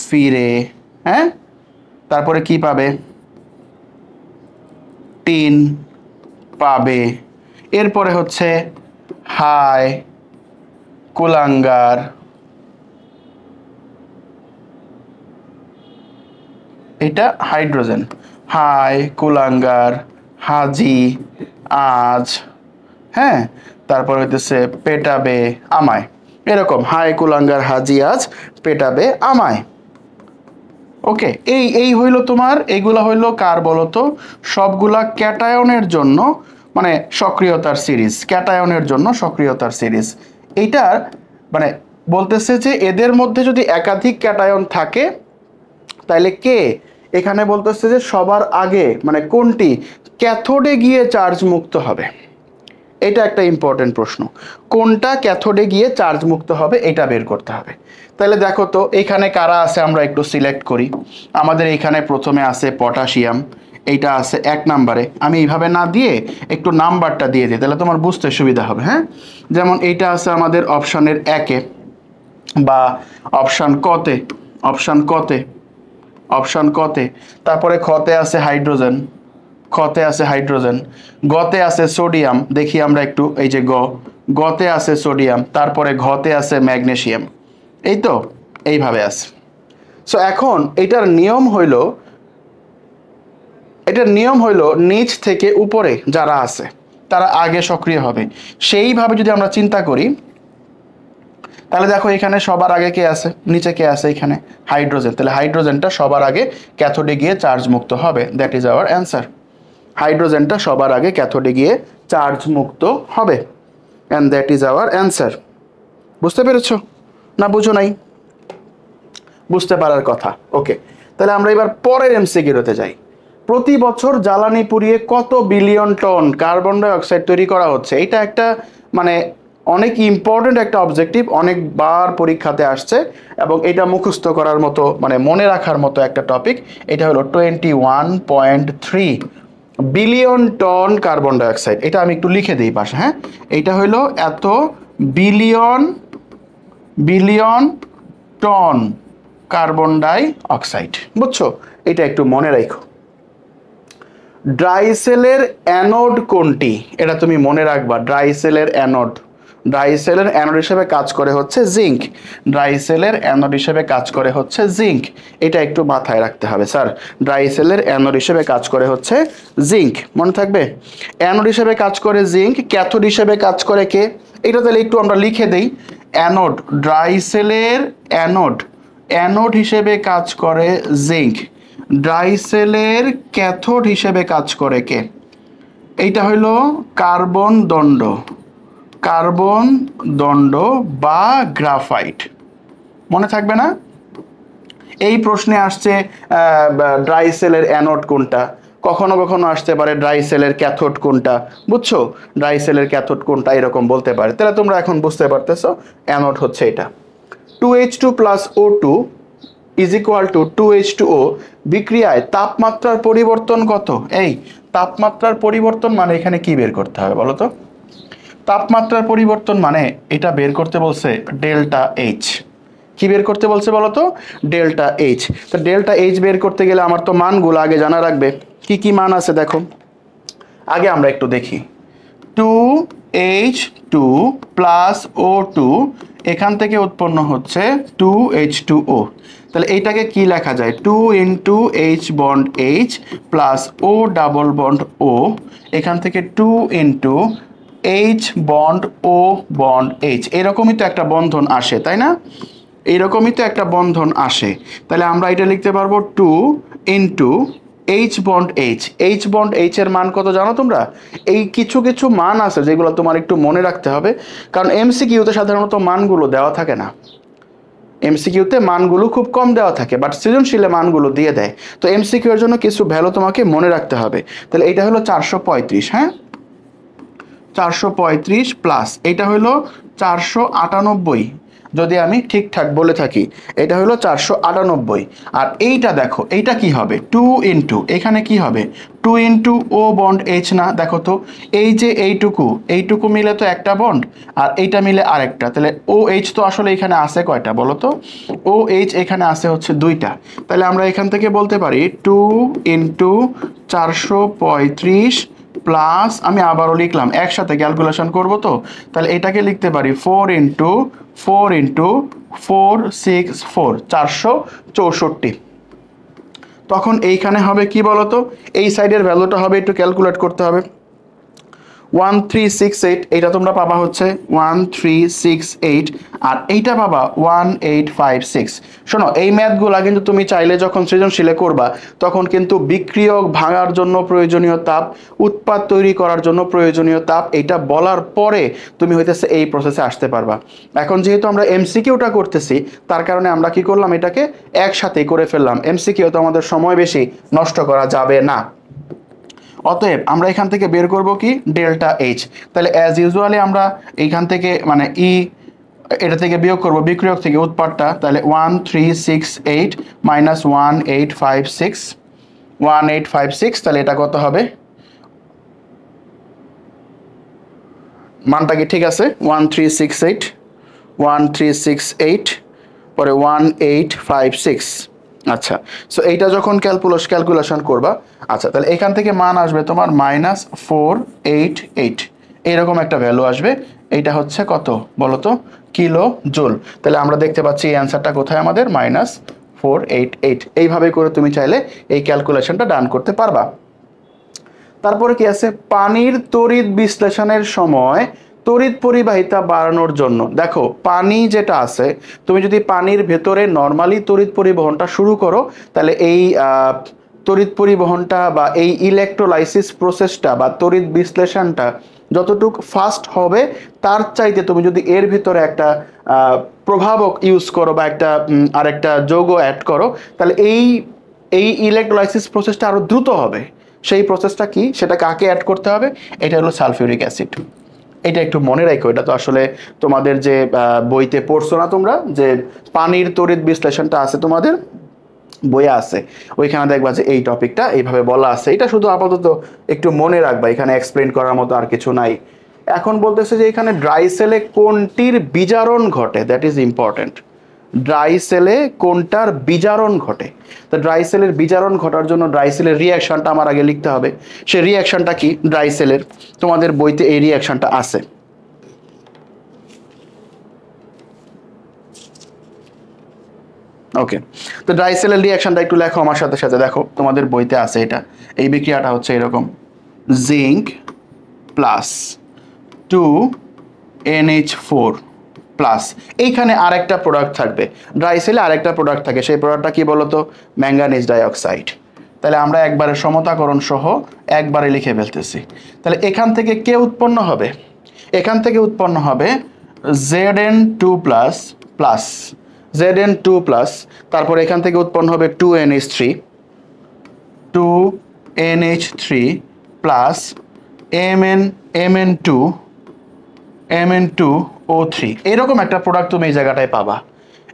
ফিরে, হ্যাঁ, তারপরে কি পাবে? টিন পাবে। এরপরে হচ্ছে হাই কুলাঙ্গার, এটা হাইড্রোজেন, হাই কুলাঙ্গার, হাজি, আজ, হ্যাঁ, তারপর হইতেছে পেটাবে আমায়, এরকম হাই কুলাঙ্গার, হাজি, আজ, পেটাবে আমায়। ওকে, এই হইলো তোমার, এইগুলা হইলো কার বলতো? সবগুলা ক্যাটায়নের জন্য, মানে সক্রিয়তার সিরিজ, ক্যাটায়নের জন্য সক্রিয়তার সিরিজ। এইটার মানে বলতেছে যে এদের মধ্যে যদি একাধিক ক্যাটায়ন থাকে তাহলে কে, এখানে বলতেছে যে সবার আগে, মানে কোনটি ক্যাথোডে গিয়ে চার্জ মুক্ত হবে? এটা একটা ইম্পর্টেন্ট প্রশ্ন, কোনটা ক্যাথোডে গিয়ে চার্জ মুক্ত হবে এটা বের করতে হবে। তাহলে দেখো তো এখানে কারা আছে, আমরা একটু সিলেক্ট করি। আমাদের এখানে প্রথমে আছে পটাশিয়াম, এইটা আছে 1 নম্বরে। আমি এইভাবে না দিয়ে একটু নাম্বারটা দিয়ে দিই, তাহলে তোমার বুঝতে সুবিধা হবে, হ্যাঁ। যেমন এইটা আছে আমাদের অপশনের 1-এ বা অপশন কতে, অপশন কতে, অপশন কতে। তারপরে খতে আছে হাইড্রোজেন, খতে আছে হাইড্রোজেন। গতে আছে সোডিয়াম, দেখি আমরা একটু, এই যে গতে আছে সোডিয়াম, তারপরে ঘতে আছে ম্যাগনেসিয়াম। এই তো এইভাবে আছে। সো এখন এটার নিয়ম হইল, এটার নিয়ম হইল নিচ থেকে উপরে যারা আছে তারা আগে সক্রিয় হবে। সেইভাবে যদি আমরা চিন্তা করি তাহলে দেখো এখানে সবার আগে কে আছে, নিচে কে আছে, এখানে হাইড্রোজেন। তাহলে হাইড্রোজেনটা সবার আগে ক্যাথোডে গিয়ে চার্জ মুক্ত হবে, দ্যাট ইজ আওয়ার অ্যান্সার। হাইড্রোজেনটা সবার আগে ক্যাথোডে গিয়ে চার্জ মুক্ত হবে, and that is our answer. বুঝতে পেরেছো না বুঝো নাই? বুঝতে পারার কথা। ওকে, তাহলে আমরা এবার পরের এমসিকিউতে যাই। প্রতি বছর জ্বালানি পুড়িয়ে কত billion ton carbon die oxide তৈরি করা হচ্ছে? এটা একটা মানে অনেক ইম্পর্টেন্ট একটা অবজেক্টিভ, অনেকবার পরীক্ষাতে আসছে এবং এটা মুখস্থ করার মতো, মানে মনে রাখার মতো একটা টপিক। এটা হলো 21.3 billion ton carbon die oxide. এটা আমি একটু লিখে দিই পাশে, হ্যাঁ। এটা হলো এত billion billion ton carbon die oxide, বুঝছো? এটা একটু মনে রাখো। ড্রাই সেলের অ্যানোড কোনটি? এটা তুমি মনে রাখবা, ড্রাই সেলের অ্যানোড, ড্রাই সেলের অ্যানোড হিসেবে কাজ করে হচ্ছে জিঙ্ক, ড্রাই সেলের অ্যানোড হিসেবে কাজ করে হচ্ছে জিঙ্ক। এটা একটু মাথায় রাখতে হবে স্যার, ড্রাই সেলের অ্যানোড হিসেবে কাজ করে হচ্ছে জিঙ্ক, মনে থাকবে। অ্যানোড হিসেবে কাজ করে জিঙ্ক, ক্যাথোড হিসেবে কাজ করে কে? এটা তাহলে একটু আমরা লিখে দেই। অ্যানোড, ড্রাই সেলের অ্যানোড হিসেবে কাজ করে জিঙ্ক, ড্রাই সেলের ক্যাথোড হিসেবে কাজ করে কে? এইটা হইল কার্বন দণ্ড বা গ্রাফাইট। মনে থাকবে না? এই প্রশ্নে আসছে ড্রাই সেলের অ্যানোড কোনটা, কখনো কখনো আসতে পারে ড্রাই সেলের ক্যাথোড কোনটা, বুঝছো? ড্রাই সেলের ক্যাথোড কোনটা এরকম বলতে পারে। তাহলে তোমরা এখন বুঝতে পারতেছো অ্যানোড হচ্ছে এটা। 2H2 + O2 = 2H2O বিক্রিয়ায় তাপমাত্রার পরিবর্তন কত? এই তাপমাত্রার পরিবর্তন মানে এখানে কি বের করতে হবে বলো তো? তাপমাত্রার পরিবর্তন মানে এটা বের করতে বলছে ডেল্টা এইচ। কি বের করতে বলছে বলো তো? Delta H. তো ডেল্টা এইচ বের করতে গেলে আমার তো মানগুলো আগে জানা রাখবে। কি কি মান আছে দেখো, আগে আমরা একটু দেখি। 2H2 + O2 এখান থেকে উৎপন্ন হচ্ছে 2H2O। তাহলে এইটাকে কি লেখা যায়? 2 × H bond H + O double bond O, এখান থেকে 2 × H bond O bond H। এরকমই তো একটা বন্ধন আসে, তাই না? এইরকমই তো একটা বন্ধন আসে। তাহলে আমরা এটা লিখতে পারবো 2 × H bond H। H bond H এর মান কত জানো তোমরা? এই কিছু কিছু মান আছে যেগুলো তোমার একটু মনে রাখতে হবে, কারণ এমসিকিউতে সাধারণত মানগুলো দেওয়া থাকে না। এমসিকিউতে মানগুলো খুব কম দেওয়া থাকে, বাট সৃজনশীলে মানগুলো দিয়ে দেয়। তো এমসিকিউ এর জন্য কিছু ভ্যালু তোমাকে মনে রাখতে হবে। তাহলে এটা হলো 435, হ্যাঁ 435 প্লাস এটা হলো 498, যদি আমি ঠিকঠাক বলে থাকি এটা হলো 498। আর এইটা দেখো, এইটা কি হবে? 2 × এখানে কি হবে? 2 × O বন্ড H না? দেখো তো, এই যে এইটুকু মিলে তো একটা বন্ড, আর এইটা মিলে আরেকটা। তাহলে OH তো আসলে এখানে আছে কয়টা বলো তো? OH এখানে আছে হচ্ছে 2টা। তাহলে আমরা এখান থেকে বলতে পারি 2 × 435 প্লাস, আমি আবারও লিখলাম, একসাথে ক্যালকুলেশন করব তো, তাহলে এটাকে লিখতে পারি 4 × 4 × 4 6 4 464। তখন এইখানে হবে কি বলতো? এই সাইডের ভ্যালুটা হবে, একটু ক্যালকুলেট করতে হবে। 1368, এইটা তোমরা পাবা হচ্ছে 1368, আর এইটা পাবা 1856। শোনো, এই ম্যাথগুলা কিন্তু তুমি চাইলে যখন সৃজনশীলে করবা তখন কিন্তু বিক্রিয়ক ভাঙার জন্য প্রয়োজনীয় তাপ, উৎপাদ তৈরি করার জন্য প্রয়োজনীয় তাপ, এইটা বলার পরে তুমি হইতেছে এই প্রসেসে আসতে পারবা। এখন যেহেতু আমরা এমসিকিউটা করতেছি, তার কারণে আমরা কি করলাম, এটাকে একসাথেই করে ফেললাম। এমসিকিউ তো আমাদের সময় বেশি নষ্ট করা যাবে না। অতএব আমরা এখান থেকে বের করব কি? Delta H. তাহলে অ্যাজ ইউজুয়ালি আমরা এইখান থেকে মানে এটা থেকে বিয়োগ করব, বিক্রিয়ক থেকে উৎপাদটা। তাহলে 1368 মাইনাস 1856, তাহলে এটা কত হবে? মানটা কি ঠিক আছে? 1368 পরে 1856। আচ্ছা, সো এইটা যখন ক্যালকুলেশন করবা, আচ্ছা তাহলে এখান থেকে মান আসবে তোমার -488, এইরকম একটা ভ্যালু আসবে। এইটা হচ্ছে কত বলো তো? Kilo joule. তাহলে আমরা দেখতে পাচ্ছি এই অ্যান্সারটা কোথায় আমাদের, -488। এইভাবে করে তুমি চাইলে এই ক্যালকুলেশনটা ডান করতে পারবা। তারপরে কি আছে? পানির তড়িৎ বিশ্লেষণের সময় তড়িৎ পরিবাহিতা বাড়ানোর জন্য, দেখো পানি যেটা আছে, তুমি যদি পানির ভেতরে নর্মালি তড়িৎ পরিবহনটা শুরু করো, তাহলে এই তড়িৎ পরিবহনটা বা এই ইলেকট্রোলাইসিস প্রসেসটা বা তড়িৎ বিশ্লেষণটা যতটুকু ফাস্ট হবে, তার চাইতে তুমি যদি এর ভিতরে একটা প্রভাবক ইউজ করো বা একটা আরেকটা যৌগ অ্যাড করো, তাহলে এই ইলেকট্রোলাইসিস প্রসেসটা আরো দ্রুত হবে। সেই প্রসেসটা কি, সেটা কাকে অ্যাড করতে হবে? এটা হলো সালফিউরিক অ্যাসিড। এটা একটু মনে রাখো, এটা তো আসলে তোমাদের যে বইতে পড়ছো না তোমরা, যে পানির তড়িৎ বিশ্লেষণটা আছে তোমাদের বইয়ে আছে, ওইখানে দেখবা যে এই টপিকটা এইভাবে বলা আছে। এটা শুধু আপাতত একটু মনে রাখবা, এখানে এক্সপ্লেন করার মতো আর কিছু নাই। এখন বলতেছে যে এখানে ড্রাই সেলে কোনটির বিজারণ ঘটে, দ্যাট ইজ ইম্পর্টেন্ট। ড্রাই সেলে কোনটার বিজারণ ঘটে? তো ড্রাই সেলের বিজারণ ঘটার জন্য ড্রাই সেলের রিয়াকশনটা আমার আগে লিখতে হবে। সে রিয়াকশনটা কি ড্রাই সেলের? তোমাদের বইতে এই রিয়াকশনটা আছে। ওকে, তো ড্রাই সেলের রিয়াকশনটা একটু লেখো আমার সাথে সাথে। দেখো তোমাদের বইতে আছে এটা। এই বিক্রিয়াটা হচ্ছে এরকম: জিঙ্ক প্লাস 2 NH4 প্লাস এইখানে আরেকটা প্রোডাক্ট থাকবে, ড্রাই সেলে আরেকটা প্রোডাক্ট থাকে, সেই প্রোডাক্টটা কি বলতো? Manganese dioxide. তাহলে আমরা একবারে সমতাকরণ সহ একবারে লিখে ফেলতেছি। তাহলে এখান থেকে কে উৎপন্ন হবে? এখান থেকে উৎপন্ন হবে Zn2 plus plus Zn2 plus, তারপর এখান থেকে উৎপন্ন হবে 2NH3 প্লাস Mn2O3। এরকম একটা প্রোডাক্ট তুমি এই জায়গাটায় পাবা,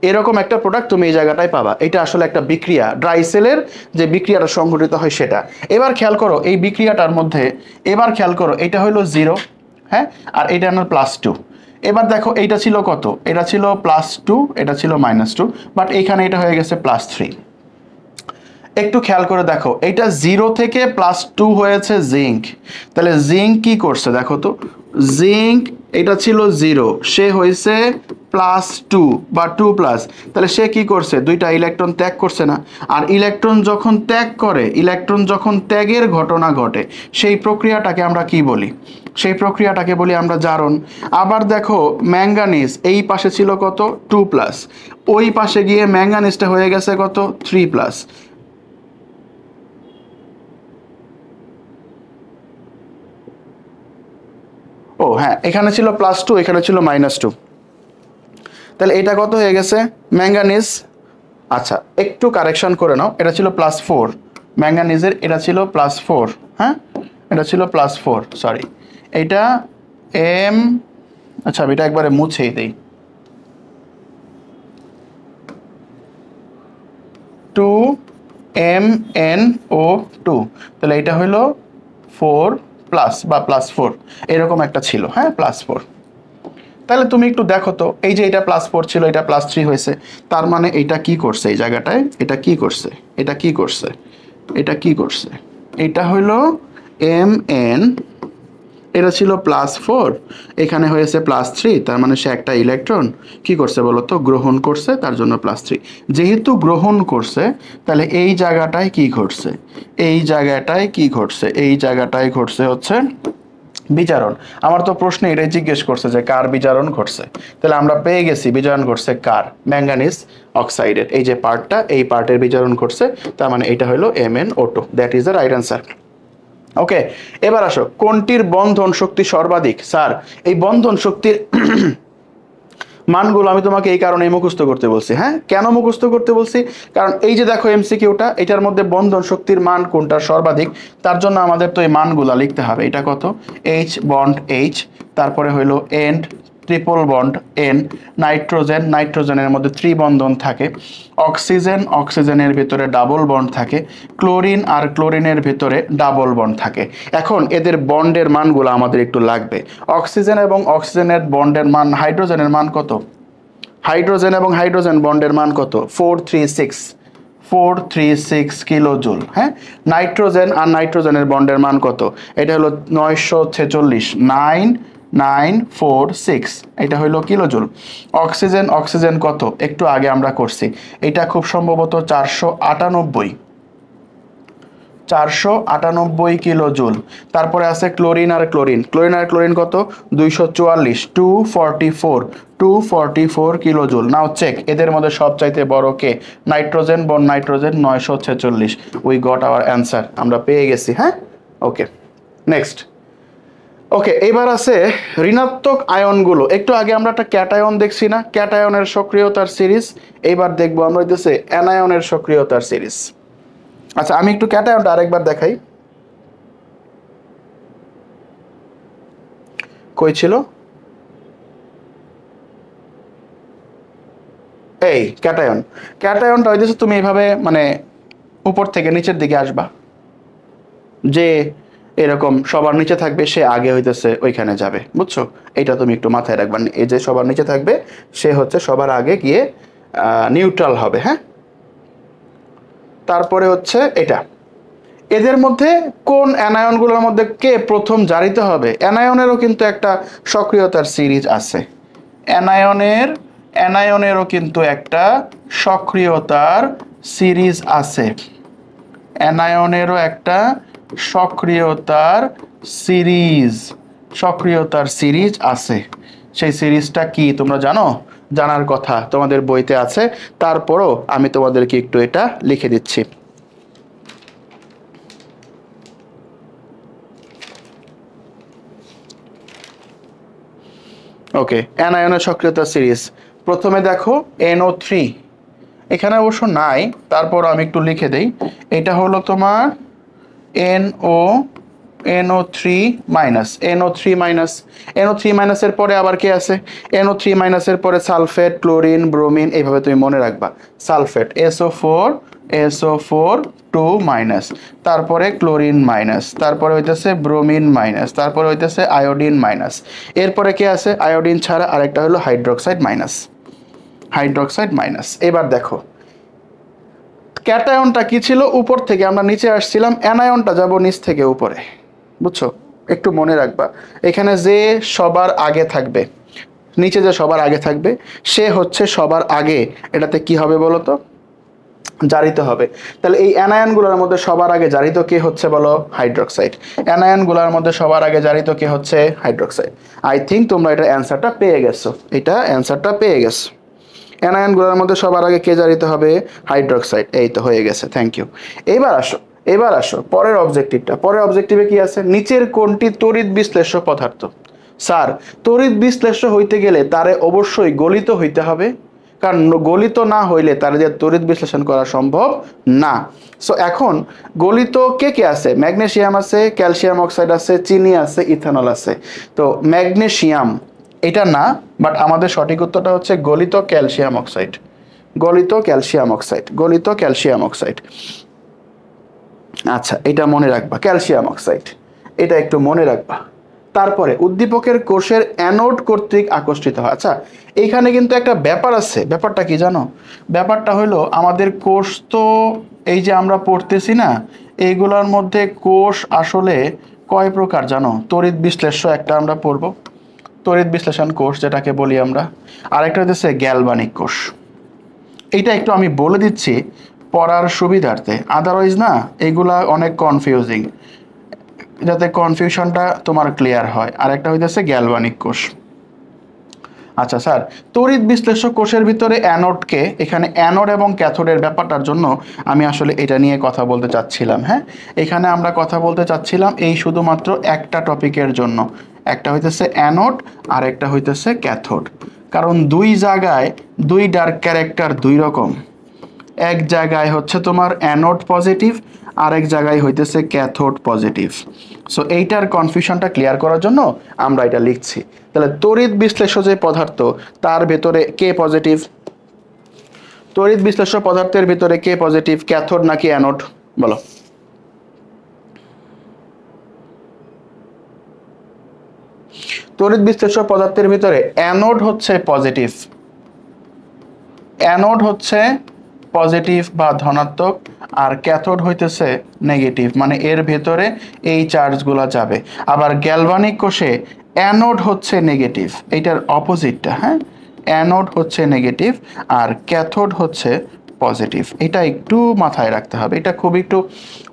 এরকম একটা প্রোডাক্ট তুমি এই জায়গাটায় পাবা। এটা আসলে একটা বিক্রিয়া, ড্রাই সেলের যে বিক্রিয়াটা সংঘটিত হয় সেটা। এবার খেয়াল করো এই বিক্রিয়াটার মধ্যে, এবার খেয়াল করো এটা হলো 0, হ্যাঁ, আর এটা হলো +2। এবার দেখো এইটা ছিল কত? এটা ছিল +2, এটা ছিল -2, বাট এইখানে এটা হয়ে গেছে +3। একটু খেয়াল করে দেখো, এইটা 0 থেকে +2 হয়েছে জিঙ্ক। তাহলে জিঙ্ক কি করছে দেখো তো, জিঙ্ক এটা ছিল 0, সে হয়েছে +2 বা 2+, তাহলে সে কি করছে? দুইটা ইলেকট্রন ত্যাগ করছে না? আর ইলেকট্রন যখন ত্যাগ করে, ইলেকট্রন যখন ত্যাগের ঘটনা ঘটে, সেই প্রক্রিয়াটাকে আমরা কি বলি? সেই প্রক্রিয়াটাকে বলি আমরা জারণ। আবার দেখো ম্যাঙ্গানিজ এই পাশে ছিল কত? 2+, ওই পাশে গিয়ে ম্যাঙ্গানিজটা হয়ে গেছে কত? 3+। ও হ্যাঁ, এখানে ছিল +2, এখানে ছিল -2, তাহলে এটা কত হয়ে গেছে? ম্যাঙ্গানিজ, আচ্ছা একটু কারেকশন করে নাও, এটা ছিল +4 ম্যাঙ্গানিজের, এটা ছিল +4, হ্যাঁ এটা ছিল +4, সরি এটা আচ্ছা আমি এটা একবারে মুছেই দেই, 2MnO2, তাহলে এটা হলো 4+ বা +4, এরকম একটা ছিল, হ্যাঁ +4। তাহলে তুমি একটু দেখো তো, এই যে এটা +4 ছিল, এটা +3 হয়েছে, তার মানে এটা কি করছে এই জায়গাটায়? এটা কি করছে? এটা কি করছে? এটা কি করছে? এটা হলো Mn, এটা ছিল +4, এখানে হয়েছে +3, তার মানে সে একটা ইলেকট্রন কি করছে বলো তো? গ্রহণ করছে, তার জন্য +3। যেহেতু গ্রহণ করছে, তাহলে এই জায়গাটায় কি ঘটছে? এই জায়গাটায় কি ঘটছে? এই জায়গাটায় ঘটছে হচ্ছে বিজারণ। আমার তো প্রশ্নে এটাই জিজ্ঞেস করছে যে কার বিজারণ ঘটছে, তাহলে আমরা পেয়ে গেছি বিজারণ ঘটছে কার? ম্যাঙ্গানিজ অক্সাইডের এই যে পার্টটা, এই পার্টের বিজারণ ঘটছে, তার মানে এটা হলো MnO2, that is the right answer. Okay, এবার আসো, কোনটির বন্ধন শক্তি সর্বাধিক? স্যার এই বন্ধন শক্তির মানগুলো আমি তোমাকে এই কারণে মুখস্থ করতে বলছি। হ্যাঁ, কেন মুখস্থ করতে বলছি? কারণ এই যে দেখো এমসিকিউটা, এটার মধ্যে বন্ধন শক্তির মান কোনটা সর্বাধিক, তার জন্য আমাদের তো এই মানগুলো লিখতে হবে। এটা কত? H বন্ড H, তারপরে হইলো N triple bond N, nitrogen, নাইট্রোজেনের মধ্যে ত্রিবন্ধন থাকে, অক্সিজেন, অক্সিজেনের ভিতরে ডাবল বন্ড থাকে, ক্লোরিন আর ক্লোরিনের ভিতরে ডাবল বন্ড থাকে। এখন এদের বন্ডের মানগুলো আমাদের একটু লাগবে। অক্সিজেন এবং অক্সিজেনের বন্ডের মান, হাইড্রোজেনের মান কত? হাইড্রোজেন এবং হাইড্রোজেন বন্ডের মান কত? 436 কিলো জুল। হ্যাঁ, নাইট্রোজেন আর নাইট্রোজেনের বন্ডের মান কত? এটা হলো 946, 9946, এটা হলো কিলো জুল। অক্সিজেন, অক্সিজেন কত? একটু আগে আমরা করছি, এটা খুব সম্ভবত 498 কিলো জুল। তারপরে আছে ক্লোরিন আর ক্লোরিন, ক্লোরিন আর ক্লোরিন কত? 244, 244 কিলো জুল। নাও চেক, এদের মধ্যে সবচাইতে বড় কে? নাইট্রোজেন, বন nitrogen 946, we got hour answer, আমরা পেয়ে গেছি। হ্যাঁ, ওকে নেক্সট। ওকে, এবার আছে ঋণাত্মক আয়নগুলো। একটু আগে আমরা একটা ক্যাটায়ন দেখছি না, ক্যাটায়নের সক্রিয়তার সিরিজ, এইবার দেখবো আমরা হইতেছে অ্যানায়নের সক্রিয়তার সিরিজ। আচ্ছা আমি একটু ক্যাটায়নটা আরেকবার দেখাই, কই ছিল? এই ক্যাটায়ন, ক্যাটায়নটা হইতেছে তুমি এইভাবে মানে উপর থেকে নিচের দিকে আসবা, যে এরকম সবার নিচে থাকবে সে আগে হইতেছে ওইখানে যাবে, বুঝছো? এটা তুমি একটু মাথায় রাখবা, এই যে সবার নিচে থাকবে সে হচ্ছে সবার আগে গিয়ে নিউট্রাল হবে। হ্যাঁ, তারপরে হচ্ছে এটা, এদের মধ্যে কোন অ্যানায়নগুলোর মধ্যে কে প্রথম জারিত হবে? অ্যানায়নেরও কিন্তু একটা সক্রিয়তার সিরিজ আছে, অ্যানায়নেরও কিন্তু একটা সক্রিয়তার সিরিজ আছে, অ্যানায়নেরও একটা সক্রিয়তার সিরিজ আছে। সেই সিরিজটা কি তোমরা জানো? জানার কথা, তোমাদের বইতে আছে, তারপরও আমি তোমাদেরকে একটু এটা লিখে দিচ্ছি। ওকে, অ্যানায়নের সক্রিয়তা সিরিজ। প্রথমে দেখো NO3, এখানে অবশ্য নাই, তারপর আমি একটু লিখে দেই। এটা হলো তোমার NO3 minus, NO3 minus, NO3 মাইনাসের পরে আবার কে আছে? NO3 মাইনাসের পরে সালফেট, ক্লোরিন, ব্রোমিন, এইভাবে তুমি মনে রাখবা। সালফেট SO4 2 মাইনাস, তারপরে ক্লোরিন মাইনাস, তারপরে হইতেছে ব্রোমিন মাইনাস, তারপরে হইতেছে আয়োডিন মাইনাস। এরপরে কে আছে? আয়োডিন ছাড়া আরেকটা হলো হাইড্রোক্সাইড মাইনাস, হাইড্রোক্সাইড মাইনাস। এবার দেখো ক্যাটায়নটা কি ছিল? উপর থেকে আমরা নিচে আসছিলাম, অ্যানায়নটা যাব নিচ থেকে উপরে, বুঝছো? একটু মনে রাখবা, এখানে যে সবার আগে থাকবে, নিচে যে সবার আগে থাকবে, সে হচ্ছে সবার আগে এটাতে কি হবে বলো তো? জারিত হবে। তাহলে এই অ্যানায়নগুলোর মধ্যে সবার আগে জারিত কে হচ্ছে বলো? হাইড্রোক্সাইড। অ্যানায়নগুলোর মধ্যে সবার আগে জারিত কে হচ্ছে? হাইড্রোক্সাইড। আই থিঙ্ক তোমরা এটা অ্যান্সারটা পেয়ে গেছো, এটা অ্যান্সারটা পেয়ে গেছো। অ্যানায়নগুলোর মধ্যে সবার আগে কে জারিত হবে? হাইড্রোক্সাইড। এই তো হয়ে গেছে, থ্যাংক ইউ। এবার আসো পরের অবজেক্টিভটা। পরের অবজেক্টিভে কি আছে? নিচের কোনটি তড়িৎ বিশ্লেষ্য পদার্থ? স্যার, তড়িৎ বিশ্লেষ্য হইতে গেলে তারে অবশ্যই গলিত হইতে হবে, কারণ গলিত না হইলে তার যে তড়িৎ বিশ্লেষণ করা সম্ভব না। সো এখন গলিত কে কে আছে? ম্যাগনেসিয়াম আছে, ক্যালসিয়াম অক্সাইড আছে, চিনি আছে, ইথানল আছে। তো ম্যাগনেসিয়াম এটা না, বাট আমাদের সঠিক উত্তরটা হচ্ছে গলিত ক্যালসিয়াম অক্সাইড, গলিত ক্যালসিয়াম অক্সাইড, গলিত ক্যালসিয়াম অক্সাইড। আচ্ছা, এটা মনে রাখবা, ক্যালসিয়াম অক্সাইড, এটা একটু মনে রাখবা। তারপরে উদ্দীপকের কোষের অ্যানোড কর্তৃক আকর্ষিত হয়। আচ্ছা, এইখানে কিন্তু একটা ব্যাপার আছে। ব্যাপারটা কি জানো? ব্যাপারটা হলো আমাদের কোষ তো এই যে আমরা পড়তেছি না, এইগুলোর মধ্যে কোষ আসলে কয় প্রকার জানো? তড়িৎ বিশ্লেষ্য একটা আমরা পড়ব, তড়িৎ বিশ্লেষণ কোষ যেটাকে বলি আমরা, আরেকটা হচ্ছে গ্যালভানিক কোষ। এইটা একটু আমি বলে দিচ্ছি পড়ার সুবিধার্থে, আদারওয়াইজ না এগুলা অনেক কনফিউজিং, যাতে কনফিউশনটা তোমার ক্লিয়ার হয়। আরেকটা হইতেছে গ্যালভানিক কোষ। আচ্ছা স্যার, তড়িৎ বিশ্লেষক কোষের ভিতরে অ্যানোডকে, এখানে অ্যানোড এবং ক্যাথোডের ব্যাপারটার জন্য আমি আসলে এটা নিয়ে কথা বলতে চাচ্ছিলাম। হ্যাঁ, এখানে আমরা কথা বলতে চাচ্ছিলাম এই শুধুমাত্র একটা টপিকের জন্য, একটা হইতেছে অ্যানোড আর একটা হইতেছে ক্যাথোড। কারণ দুই জায়গায় দুইটার ক্যারেক্টার দুই রকম, এক জায়গায় হচ্ছে তোমার অ্যানোড পজিটিভ, আরেক জায়গায় হইতেছে ক্যাথোড পজিটিভ। সো এইটার কনফিউশনটা ক্লিয়ার করার জন্য আমরা এটা লিখছি। তাহলে তড়িৎ বিশ্লেষ্য যে পদার্থ, তার ভেতরে কে পজিটিভ? তড়িৎ বিশ্লেষ্য পদার্থের ভিতরে কে পজিটিভ, ক্যাথোড নাকি অ্যানোড? বলো। তড়িৎ বিশ্লেষ্য পদার্থের ভিতরে অ্যানোড হচ্ছে পজিটিভ, অ্যানোড হচ্ছে পজিটিভ বা ধনাত্মক, আর ক্যাথোড হইতেছে নেগেটিভ, মানে এর ভেতরে এই চার্জগুলো যাবে। আবার গ্যালভানিক কোষে অ্যানোড হচ্ছে নেগেটিভ, এইটার অপোজিটটা। হ্যাঁ, অ্যানোড হচ্ছে নেগেটিভ আর ক্যাথোড হচ্ছে পজিটিভ। এটা একটু মাথায় রাখতে হবে, এটা খুব একটু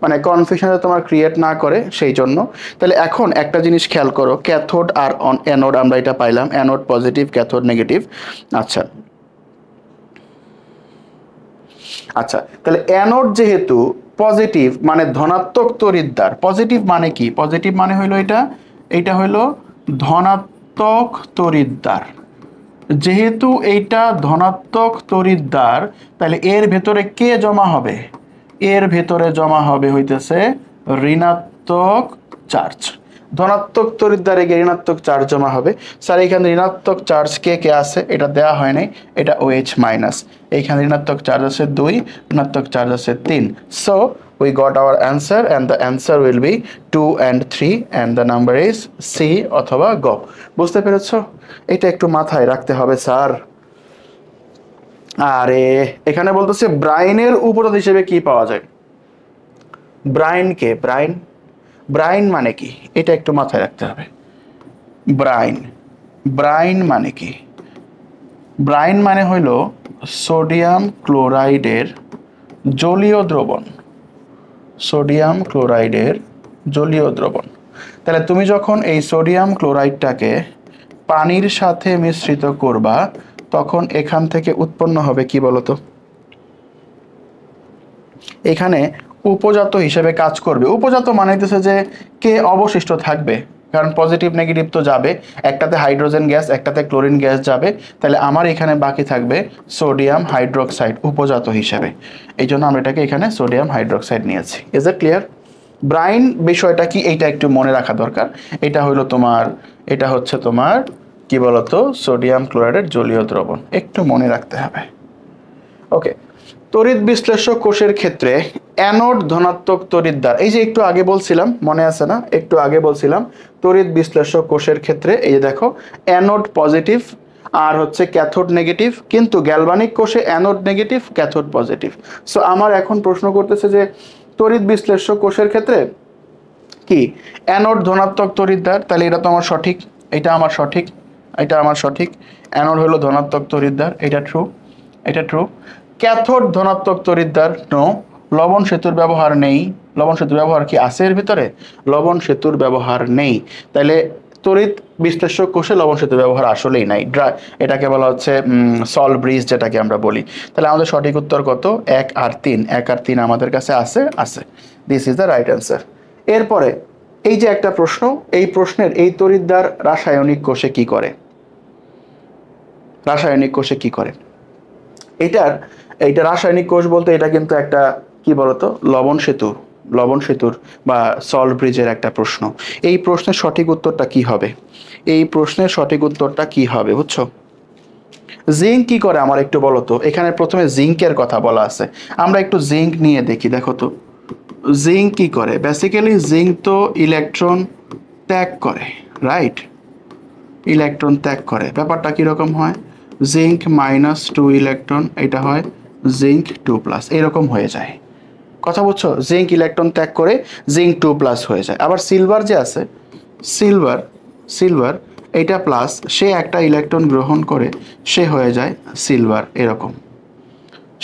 মানে কনফিউশনটা তোমার ক্রিয়েট না করে সেই জন্য। তাহলে এখন একটা জিনিস খেয়াল করো, ক্যাথোড আর অ্যানোড আমরা এটা পাইলাম, অ্যানোড পজিটিভ, ক্যাথোড নেগেটিভ। আচ্ছা আচ্ছা, তাহলে অ্যানোড যেহেতু পজিটিভ মানে ধনাত্মক তড়িৎদ্বার, পজিটিভ মানে কি? পজিটিভ মানে হইলো এটা, এইটা হইলো ধনাত্মক তড়িৎদ্বার। যেহেতু এইটা ধনাত্মক তড়িৎদ্বার, তাহলে এর ভেতরে কে জমা হবে? এর ভেতরে জমা হবে হইতেছে ঋণাত্মক চার্জ। ধনাত্মক তড়িৎদ্বারে গিয়ে ঋণাত্মক চার্জ জমা হবে। স্যার এইখানে ঋণাত্মক চার্জ কে কে আছে? এটা দেওয়া হয় নাই, এটা OH মাইনাস। এইখানে ঋণাত্মক চার্জ আছে 2, ঋণাত্মক চার্জ আছে 3। So we got our answer and the answer will be 2 and 3 and the number is C অথবা গ। বুঝতে পেরেছো? এটা একটু মাথায় রাখতে হবে স্যার। আরে এখানে বলতেছে ব্রাইনের উপজাত হিসেবে কি পাওয়া যায়? ব্রাইন কে? ব্রাইন, ব্রাইন মানে কি? এটা একটু মাথায় রাখতে হবে। ব্রাইন, ব্রাইন মানে কি? ব্রাইন মানে হইল সোডিয়াম ক্লোরাইডের জলীয় দ্রবণ, সোডিয়াম ক্লোরাইডের জলীয় দ্রবণ। তাহলে তুমি যখন এই সোডিয়াম ক্লোরাইডটাকে পানির সাথে মিশ্রিত করবা তখন এখান থেকে উৎপন্ন হবে কি বলতো, এখানে উপজাত হিসেবে কাজ করবে। উপজাত মানেতেছে যে কে অবশিষ্ট থাকবে, কারণ পজিটিভ নেগেটিভ তো যাবে, একটাতে হাইড্রোজেন গ্যাস একটাতে ক্লোরিন গ্যাস যাবে, তাহলে আমার এখানে বাকি থাকবে সোডিয়াম হাইড্রোক্সাইড উপজাত হিসেবে। এই জন্য আমরা এটাকে এখানে সোডিয়াম হাইড্রোক্সাইড নিয়েছি। Is it clear? ব্রাইন বিষয়টা কি এইটা একটু মনে রাখা দরকার। এটা হলো তোমার, এটা হচ্ছে তোমার কি বলতো সোডিয়াম ক্লোরাইডের জলীয় দ্রবণ, একটু মনে রাখতে হবে। ওকে, তড়িৎ বিশ্লেষ্য কোষের ক্ষেত্রে অ্যানোড ধনাত্মক তড়িৎদ্বার, এই যে একটু আগে বলছিলাম মনে আছে না, একটু আগে বলছিলাম তড়িৎ বিশ্লেষ্য কোষের ক্ষেত্রে এই যে দেখো অ্যানোড পজিটিভ আর হচ্ছে ক্যাথোড নেগেটিভ, কিন্তু গ্যালভানিক কোষে anode negative cathode positive. So আমার এখন প্রশ্ন করতেছে যে তড়িৎ বিশ্লেষ্য কোষের ক্ষেত্রে কি অ্যানোড ধনাত্মক তড়িৎদ্বার, তাহলে এটা তো আমার সঠিক, এটা আমার সঠিক, এটা আমার সঠিক, অ্যানোড হলো ধনাত্মক তড়িৎদ্বার, এটা ট্রু, এটা ট্রু। ক্যাথোড ধনাত্মক তড়িৎদ্বার নো, লবণ সেতুর ব্যবহার নেই। লবণ সেতুর ব্যবহার কি আছে এর ভিতরে? লবণ সেতুর ব্যবহার নেই, তাহলে তড়িৎ বিশ্লেষ্য কোষে লবণ সেতুর ব্যবহার আসলেই নাই। এটাকে বলা হচ্ছে সল ব্রিজ যেটাকে আমরা বলি। তাহলে আমাদের সঠিক উত্তর কত? 1 আর 3, 1 আর 3 আমাদের কাছে আছে, আছে। This is the right answer. এরপরে এই যে একটা প্রশ্ন, এই প্রশ্নের এই তড়িৎদ্বার রাসায়নিক কোষে কি করে, রাসায়নিক কোষে কি করে? এইটা রাসায়নিক কোষ বলতে এটা কিন্তু একটা কি বলতো লবণ সেতু, লবণ সেতুর বা সল্ট ব্রিজের একটা প্রশ্ন। এই প্রশ্নের সঠিক উত্তরটা কি হবে? এই প্রশ্নের সঠিক উত্তরটা কি হবে বুঝছো? জিঙ্ক কি করে আমার একটু বলো তো। এখানে প্রথমে জিঙ্কের কথা বলা আছে, আমরা একটু জিঙ্ক নিয়ে দেখি। দেখো তো জিঙ্ক কি করে। বেসিক্যালি জিঙ্ক তো ইলেকট্রন ত্যাগ করে, রাইট? ইলেকট্রন ত্যাগ করে। ব্যাপারটা কীরকম হয়? জিঙ্ক -2 ইলেকট্রন, এটা হয় জিঙ্ক 2+, এরকম হয়ে যায়। কথা বুঝছো? জিঙ্ক ইলেকট্রন ত্যাগ করে জিঙ্ক 2+ হয়ে যায়। আবার সিলভার যে আছে, সিলভার এটা প্লাস, সে একটা ইলেকট্রন গ্রহণ করে সে হয়ে যায় সিলভার, এরকম।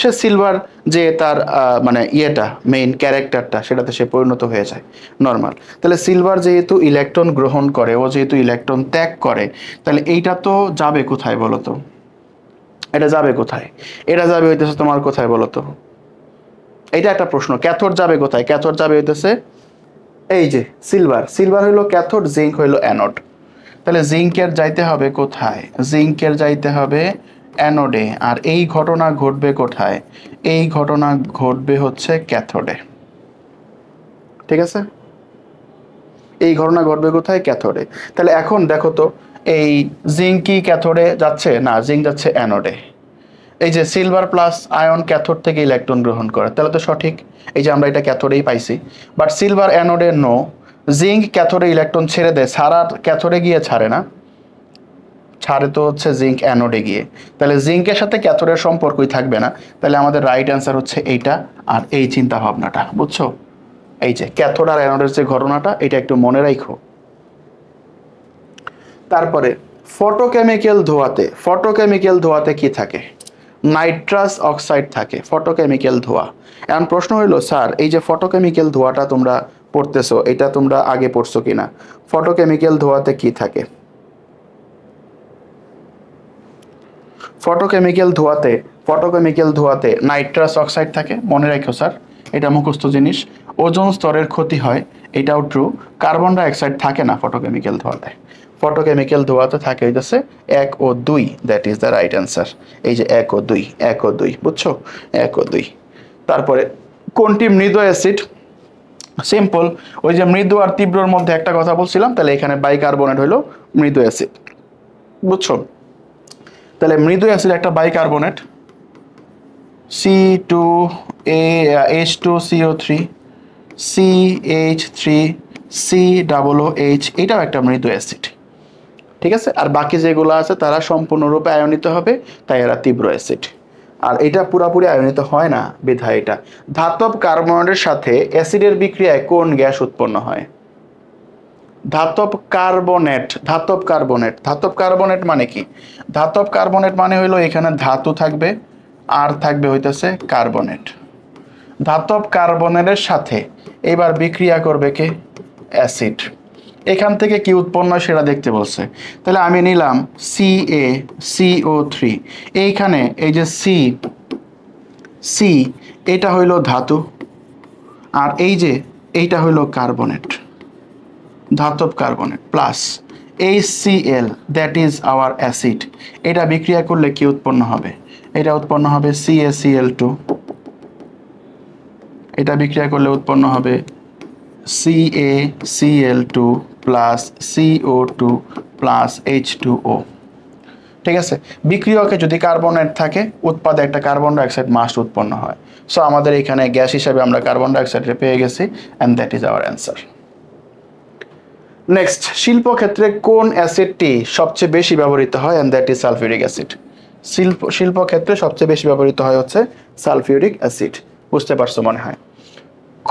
সে সিলভার যে তার মানে ইয়েটা মেইন ক্যারেক্টারটা সেটাতে সে পরিণত হয়ে যায় নর্মাল। তাহলে সিলভার যেহেতু ইলেকট্রন গ্রহণ করে, ও যেহেতু ইলেকট্রন ত্যাগ করে, তাহলে এইটা তো যাবে কোথায় বলো তো? এটা যাবে কোথায়? এটা যাবে হইতেছে তোমার কোথায় বলো তো? এইটা একটা প্রশ্ন। ক্যাথোড যাবে কোথায়? ক্যাথোড যাবে হইতেছে এই যে সিলভার, সিলভার হইলো ক্যাথোড, জিঙ্ক হইলো অ্যানোড। তাহলে জিঙ্কের যাইতে হবে কোথায়? জিঙ্কের যাইতে হবে অ্যানোডে। আর এই ঘটনা ঘটবে কোথায়? এই ঘটনা ঘটবে হচ্ছে ক্যাথোডে, ঠিক আছে? এই ঘটনা ঘটবে কোথায়? ক্যাথোডে। তাহলে এখন দেখো তো এই জিঙ্ক কি ক্যাথোডে যাচ্ছে? না, জিঙ্ক যাচ্ছে অ্যানোডে। এই যে সিলভার প্লাস আয়ন ক্যাথোড থেকে ইলেকট্রন গ্রহণ করে, তাহলে তো সঠিক। এই যে আমরা এটা ক্যাথোডেই পাইছি, বাট সিলভার অ্যানোডে নো। জিঙ্ক ক্যাথোডে ইলেকট্রন ছেড়ে দেয়, সারা ক্যাথোডে গিয়ে ছাড়ে না, ছাড়ে তো হচ্ছে জিঙ্ক অ্যানোডে গিয়ে। তাহলে জিঙ্কের সাথে ক্যাথোডের সম্পর্কই থাকবে না। তাহলে আমাদের রাইট অ্যান্সার হচ্ছে এইটা আর এই চিন্তা ভাবনাটা, বুঝছো? এই যে ক্যাথোড আর অ্যানোডের যে ঘটনাটা, এটা একটু মনে রাখো। তারপরে ফটোকেমিক্যাল ধোঁয়াতে, ফটোকেমিক্যাল ধোঁয়াতে কি থাকে? নাইট্রাস অক্সাইড থাকে, ফটোকেমিক্যাল ধোঁয়া। এখন প্রশ্ন হইল স্যার এই যে ফটোকেমিক্যাল ধোঁয়াটা তোমরা পড়তেছো, এটা তোমরা আগে পড়ছো কিনা? ফটোকেমিক্যাল ধোঁয়াতে কি থাকে? ফটোকেমিক্যাল ধোঁয়াতে নাইট্রাস অক্সাইড থাকে, মনে রাখো স্যার, এটা মুখস্থ জিনিস। ওজোন স্তরের ক্ষতি হয়, এটাও ট্রু। কার্বন ডাই অক্সাইড থাকে না ফটোকেমিক্যাল ধোঁয়াতে। ফটোকেমিক্যাল ধোঁয়াতে থাকে হইতেছে 1 ও 2, that is the right answer. এই যে 1 ও 2, 1 ও 2, বুঝছো? 1 ও 2। তারপরে কোনটি মৃদু অ্যাসিড? সিম্পল, ওই যে মৃদু আর তীব্রর মধ্যে একটা কথা বলছিলাম, তাহলে এখানে বাইকার্বনেট হলো মৃদু অ্যাসিড, বুঝছো? তাহলে মৃদু অ্যাসিড একটা বাইকার্বনেট, H2CO3 CH3COOH, এটাও একটা মৃদু অ্যাসিড, ঠিক আছে? আর বাকি যেগুলো আছে তারা সম্পূর্ণরূপে আয়নিত হবে, তাই এরা তীব্র অ্যাসিড। আর এটা পুরোপুরি আয়নিত হয় না বিধায় এটা। ধাতব কার্বনেটের সাথে অ্যাসিডের বিক্রিয়ায় কোন গ্যাস উৎপন্ন হয়? ধাতব কার্বনেট, ধাতব কার্বনেট, ধাতব কার্বনেট মানে কি? ধাতব কার্বনেট মানে হইলো এখানে ধাতু থাকবে আর থাকবে হইতেছে কার্বনেট। ধাতব কার্বনেটের সাথে এবার বিক্রিয়া করবে কে? অ্যাসিড। এখান থেকে কি উৎপন্ন হয় সেটা দেখতে বলছে। তাহলে আমি নিলাম CaCO3, এইখানে এই যে সি এটা হইল ধাতু, আর এই যে এইটা হইল কার্বনেট, ধাতব carbonate, plus HCl that is hour acid. এটা বিক্রিয়া করলে কি উৎপন্ন হবে? এটা উৎপন্ন হবে CaCl2, এটা বিক্রিয়া করলে উৎপন্ন হবে CaCl2 plus CO2 plus H2O। ঠিক আছে, বিক্রিয়কে যদি কার্বনেট থাকে উৎপাদে একটা কার্বন ডাইঅক্সাইড মাস্ট উৎপন্ন হয়। সো আমাদের এখানে গ্যাস হিসাবে আমরা কার্বন ডাইঅক্সাইড পেয়ে গেছি, and that is our answer. Next, শিল্পক্ষেত্রে কোন অ্যাসিডটি সবচেয়ে বেশি ব্যবহৃত হয়? And that is sulphuric acid. শিল্পক্ষেত্রে সবচেয়ে বেশি ব্যবহৃত হয় হচ্ছে সালফিউরিক অ্যাসিড। বুঝতে পারছো মনে হয়।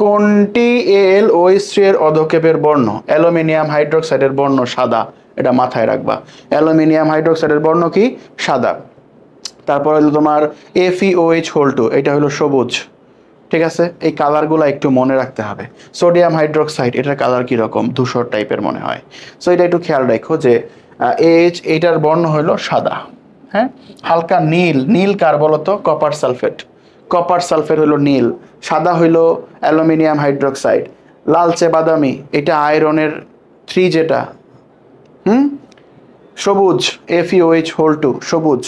কোনটি AlOH3 এর অধক্ষেপের বর্ণ? অ্যালুমিনিয়াম হাইড্রোক্সাইডের বর্ণ সাদা, এটা মাথায় রাখবা। অ্যালুমিনিয়াম হাইড্রোক্সাইডের বর্ণ কি? সাদা। তারপর হলো তোমার FeOH2, এটা হলো সবুজ। ঠিক আছে, এই কালারগুলো একটু মনে রাখতে হবে। সোডিয়াম হাইড্রোক্সাইড, এটার কালার কীরকম? ধূসর টাইপের মনে হয়। সো এটা একটু খেয়াল রাখো যে এইটার বর্ণ হলো সাদা। হ্যাঁ, হালকা নীল, নীল কার বলতো? Copper sulphate. কপার সালফেট হলো নীল। সাদা হইলো অ্যালুমিনিয়াম হাইড্রোক্সাইড। লালচে বাদামি, এটা আয়রনের 3 যেটা। সবুজ FeOH2, সবুজ।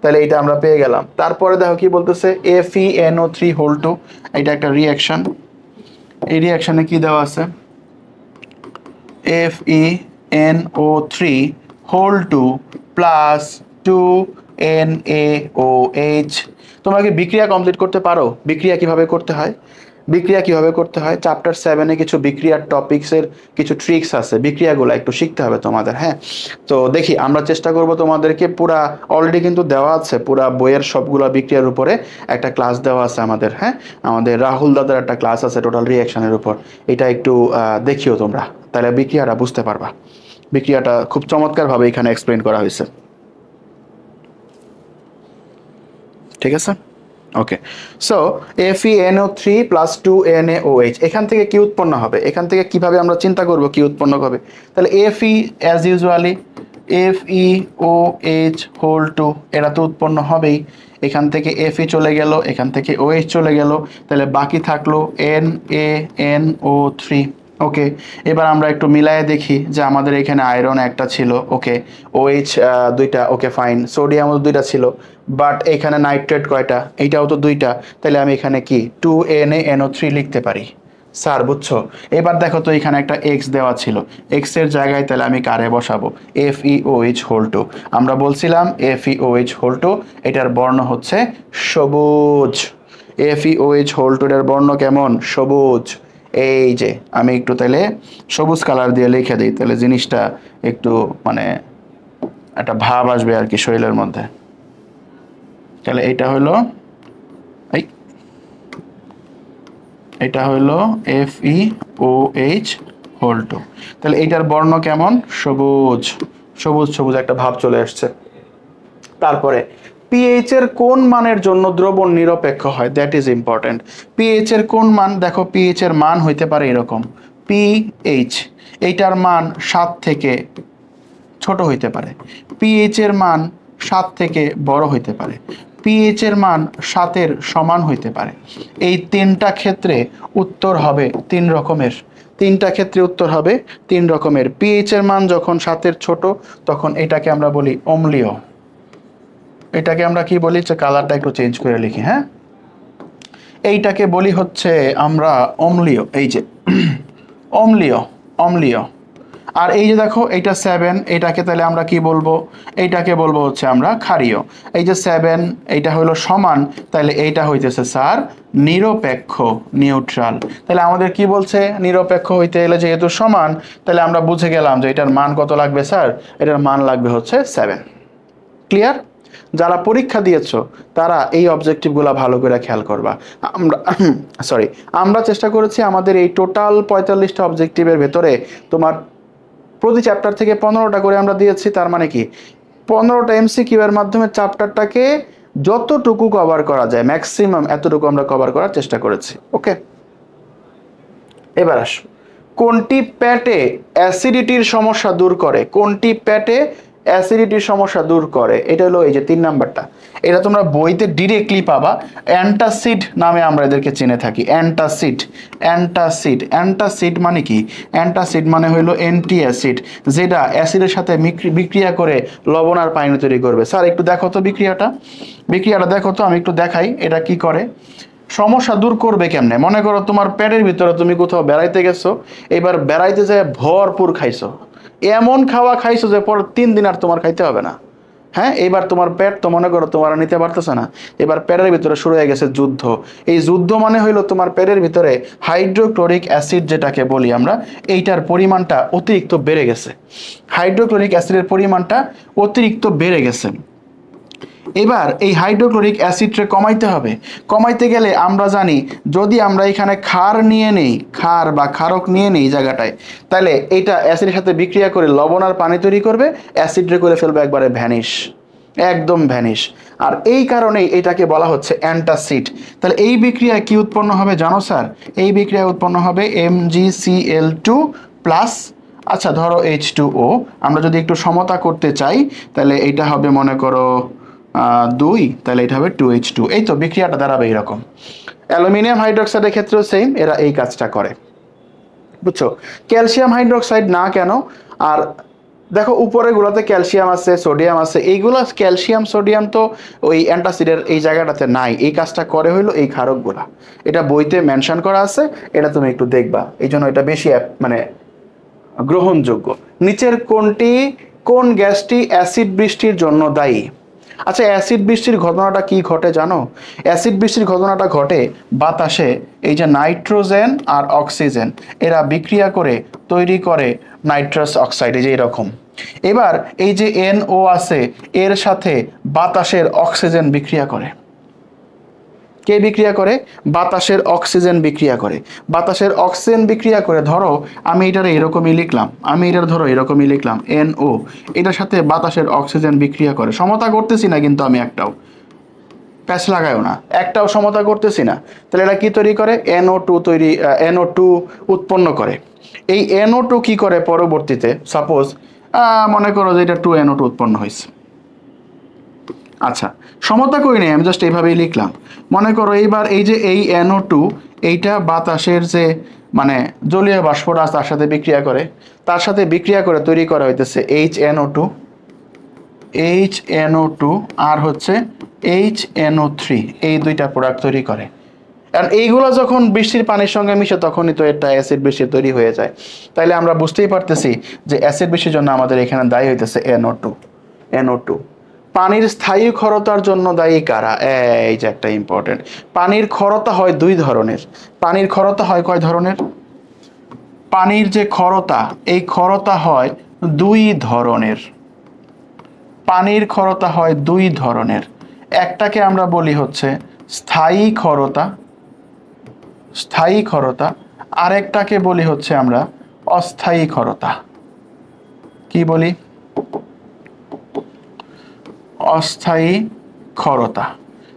তাহলে এটা আমরা পেয়ে গেলাম। তারপরে দেখো কি বলতেছে, FeNO3(2), এটা একটা রিয়াকশন। এই রিয়াকশনে কি দেওয়া আছে? FeNO3(2) plus 2NaOH। তোমরা কি বিক্রিয়া কমপ্লিট করতে পারো? বিক্রিয়া কিভাবে করতে হয়? বিক্রিয়া কিভাবে করতে হয় চ্যাপ্টার 7-এ কিছু বিক্রিয়ার টপিক্সের কিছু ট্রিক্স আছে, বিক্রিয়াগুলো একটু শিখতে হবে তোমাদের। হ্যাঁ, তো দেখি আমরা চেষ্টা করব তোমাদেরকে, পুরা অলরেডি কিন্তু দেওয়া আছে, পুরা বইয়ের সবগুলো বিক্রিয়ার উপরে একটা ক্লাস দেওয়া আছে আমাদের। হ্যাঁ, আমাদের রাহুল দাদার একটা ক্লাস আছে টোটাল রিয়াকশনের উপর, এটা একটু দেখিও তোমরা, তাহলে বিক্রিয়াটা বুঝতে পারবা। বিক্রিয়াটা খুব চমৎকারভাবে এখানে এক্সপ্লেন করা হয়েছে। ঠিক আছে, ওকে। সো FeNO3 প্লাস 2NaOH, এখান থেকে কি উৎপন্ন হবে? এখান থেকে কিভাবে আমরা চিন্তা করব কি উৎপন্ন হবে? তাহলে Fe অ্যাজ ইউজুয়ালি FeOH2, এরা তো উৎপন্ন হবেই। এখান থেকে Fe চলে গেল, এখান থেকে OH চলে গেল, তাহলে বাকি থাকলো NaNO3। ওকে, এবার আমরা একটু মিলায়ে দেখি যে আমাদের এখানে আয়রন একটা ছিল, ওকে, OH দুইটা, ওকে ফাইন, সোডিয়ামও দুইটা ছিল, বাট এখানে নাইট্রেট কয়টা? এইটাও তো দুইটা, তাহলে আমি এখানে কি 2NaNO3 লিখতে পারি। স্যার বুঝছো? এবার দেখো তো এখানে একটা এক্স দেওয়া ছিল, এক্স এর জায়গায় তাহলে আমি কারে বসাবো? FeOH2। আমরা বলছিলাম FeOH2 এটার বর্ণ হচ্ছে সবুজ। FeOH2 এর বর্ণ কেমন? সবুজ। এই যে আমি একটু তাহলে সবুজ কালার দিয়ে লিখে দিই, তাহলে জিনিসটা একটু মানে একটা ভাব আসবে আর কি শরীরের মধ্যে। তাহলে এটা হলো এটা হলো FeOH2, তাহলে এইটার বর্ণ কেমন? সবুজ। সবুজ সবুজ একটা ভাব চলে আসছে। তারপরে পিএইচ এর কোন মানের জন্য দ্রবণ নিরপেক্ষ হয়? That is important. পিএইচ এর কোন মান? দেখো পিএইচ এর মান হইতে পারে এরকম, পিএইচ এইটার মান 7 থেকে ছোট হইতে পারে, পিএইচ এর মান 7 থেকে বড় হইতে পারে, পিএইচ এর মান 7-এর সমান হইতে পারে। এই তিনটা ক্ষেত্রে উত্তর হবে 3 রকমের। তিনটা ক্ষেত্রে উত্তর হবে 3 রকমের। পিএইচ এর মান যখন 7-এর ছোট তখন এটাকে আমরা বলি অম্লীয়। এটাকে আমরা কি বলি? যে কালারটা একটু চেঞ্জ করে লিখি। হ্যাঁ, এইটাকে বলি হচ্ছে আমরা অম্লীয়। এই যে অম্লীয়, অম্লীয়। আর এই যে দেখো এইটা 7, এটাকে তাহলে আমরা কি বলবো? এইটাকে বলবো হচ্ছে আমরা ক্ষারীয়। এই যে 7 এইটা হলো সমান, তাহলে এইটা হইতেছে স্যার নিরপেক্ষ, নিউট্রাল। তাহলে আমাদের কি বলছে? নিরপেক্ষ হইতে গেলে যেহেতু সমান, তাহলে আমরা বুঝে গেলাম যে এটার মান কত লাগবে স্যার? এটার মান লাগবে হচ্ছে 7। ক্লিয়ার? যারা পরীক্ষা দিয়েছো তারা এই অবজেক্টিভগুলো ভালো করে খেয়াল করবা। আমরা চেষ্টা করেছি আমাদের এই টোটাল 45টা অবজেক্টিভের ভেতরে তোমার প্রতি চ্যাপ্টার থেকে 15টা করে আমরা দিয়েছি। তার মানে কি 15টা MCQ এর মাধ্যমে চ্যাপ্টারটাকে যতটুকু কভার করা যায় ম্যাক্সিমাম এতটুকু আমরা কভার করার চেষ্টা করেছি। ওকে, এবার আসো, কোনটি পেটে অ্যাসিডিটির সমস্যা দূর করে? কোনটি পেটে অ্যাসিডিটির সমস্যা দূর করে? এটা হলো এই যে 3 নাম্বারটা। এটা তোমরা বইতে ডিরেক্টলি পাবা। অ্যান্টাসিড নামে আমরা এদেরকে চিনে থাকি। অ্যান্টাসিড, অ্যান্টাসিড, অ্যান্টাসিড মানে কি? অ্যান্টাসিড মানে হলো অ্যান্টি অ্যাসিড, যেটা অ্যাসিডের সাথে বিক্রিয়া করে লবণ আর পানি তৈরি করবে। স্যার একটু দেখো তো বিক্রিয়াটা, বিক্রিয়াটা দেখো তো, আমি একটু দেখাই এটা কি করে। সমস্যা দূর করবে কেমনে? মনে করো তোমার পেটের ভিতরে তুমি কোথাও বেড়াইতে গেছো, এবার বেড়াইতে যেয়ে ভরপুর খাইছো, এমন খাওয়া খাইছো যে পর 3 দিন আর তোমার খাইতে হবে না। হ্যাঁ, এবার তোমার পেট তো মনে করো তোমার নিতে পারতেছে না, এবার পেটের ভিতরে শুরু হয়ে গেছে যুদ্ধ। এই যুদ্ধ মানে হইলো তোমার পেটের ভিতরে হাইড্রোক্লোরিক অ্যাসিড যেটাকে বলি আমরা, এইটার পরিমাণটা অতিরিক্ত বেড়ে গেছে। হাইড্রোক্লোরিক অ্যাসিডের পরিমাণটা অতিরিক্ত বেড়ে গেছে। এবার এই হাইড্রোক্লোরিক অ্যাসিডকে কমাইতে হবে। কমাইতে গেলে আমরা জানি যদি আমরা এখানে ক্ষার নিয়ে নেই, ক্ষার বা ক্ষারক নিয়ে নেই জায়গাটায়, তাহলে এইটা অ্যাসিডের সাথে বিক্রিয়া করে লবণ আর পানি তৈরি করবে, অ্যাসিডে করে ফেলবে একবারে ভ্যানিশ, একদম ভ্যানিশ। আর এই কারণেই এটাকে বলা হচ্ছে অ্যান্টাসিড। তাহলে এই বিক্রিয়ায় কি উৎপন্ন হবে জানো স্যার? এই বিক্রিয়ায় উৎপন্ন হবে MgCl2 প্লাস, আচ্ছা ধরো H2O। আমরা যদি একটু সমতা করতে চাই তাহলে এটা হবে মনে করো 2, তাহলে এটা হবে 2H2। এই তো বিক্রিয়াটা দাঁড়াবে এরকম। অ্যালুমিনিয়াম হাইড্রোক্সাইডের ক্ষেত্রেও সেম, এরা এই কাজটা করে, বুঝছো? ক্যালসিয়াম হাইড্রোক্সাইড না কেন? আর দেখো উপরে গুলোতে ক্যালসিয়াম আছে, সোডিয়াম আছে, এইগুলো ক্যালসিয়াম সোডিয়াম তো ওই অ্যান্টাসিডের এই জায়গাটাতে নাই। এই কাজটা করে হইলো এই ক্ষারকগুলা, এটা বইতে মেনশন করা আছে, এটা তুমি একটু দেখবা, এই জন্য এটা বেশি মানে গ্রহণযোগ্য। নিচের কোন গ্যাসটি অ্যাসিড বৃষ্টির জন্য দায়ী? আচ্ছা, অ্যাসিড বৃষ্টির ঘটনাটা কি ঘটে জানো? অ্যাসিড বৃষ্টির ঘটনাটা ঘটে বাতাসে এই যে নাইট্রোজেন আর অক্সিজেন, এরা বিক্রিয়া করে তৈরি করে নাইট্রাস অক্সাইড, এই যে এরকম। এবার এই যে NO আছে, এর সাথে বাতাসের অক্সিজেন বিক্রিয়া করে। কে বিক্রিয়া করে? বাতাসের অক্সিজেন বিক্রিয়া করে। বাতাসের অক্সিজেন বিক্রিয়া করে, ধরো আমি এটার এরকমই লিখলাম, আমি এটার ধরো এরকমই লিখলাম NO, এটার সাথে বাতাসের অক্সিজেন বিক্রিয়া করে। সমতা করতেছি না কিন্তু আমি একটাও, প্যাচ লাগায়ও না, একটাও সমতা করতেছি না। তাহলে এটা কি তৈরি করে? NO2 উৎপন্ন করে। এই NO2 কি করে পরবর্তীতে? সাপোজ মনে করো যে এটা 2NO2 উৎপন্ন হয়েছে। আচ্ছা, সমতা করি নাই, আমি জাস্ট এইভাবেই লিখলাম। মনে করো এইবার এই যে এই NO2, এইটা বাতাসের যে মানে জলীয় বাষ্পটা তার সাথে বিক্রিয়া করে, তার সাথে বিক্রিয়া করে তৈরি করা হইতেছে HNO2 আর হচ্ছে HNO3, এই দুইটা প্রোডাক্ট তৈরি করে। কারণ এইগুলো যখন বৃষ্টির পানির সঙ্গে মিশে তখনই তো এটা অ্যাসিড বৃষ্টি তৈরি হয়ে যায়। তাইলে আমরা বুঝতেই পারতেছি যে অ্যাসিড বৃষ্টির জন্য আমাদের এখানে দায়ী হইতেছে NO2। পানির স্থায়ী ক্ষরতার জন্য দায়ী কারা? এই যে একটা ইম্পর্টেন্ট, পানির ক্ষরতা হয় 2 ধরনের। পানির ক্ষরতা হয় কয় ধরনের? পানির যে ক্ষরতা, এই ক্ষরতা হয় 2 ধরনের। পানির ক্ষরতা হয় 2 ধরনের। একটাকে আমরা বলি হচ্ছে স্থায়ী ক্ষরতা, আরেকটাকে বলি হচ্ছে আমরা অস্থায়ী ক্ষরতা। কি বলি? অস্থায়ী ক্ষরতা।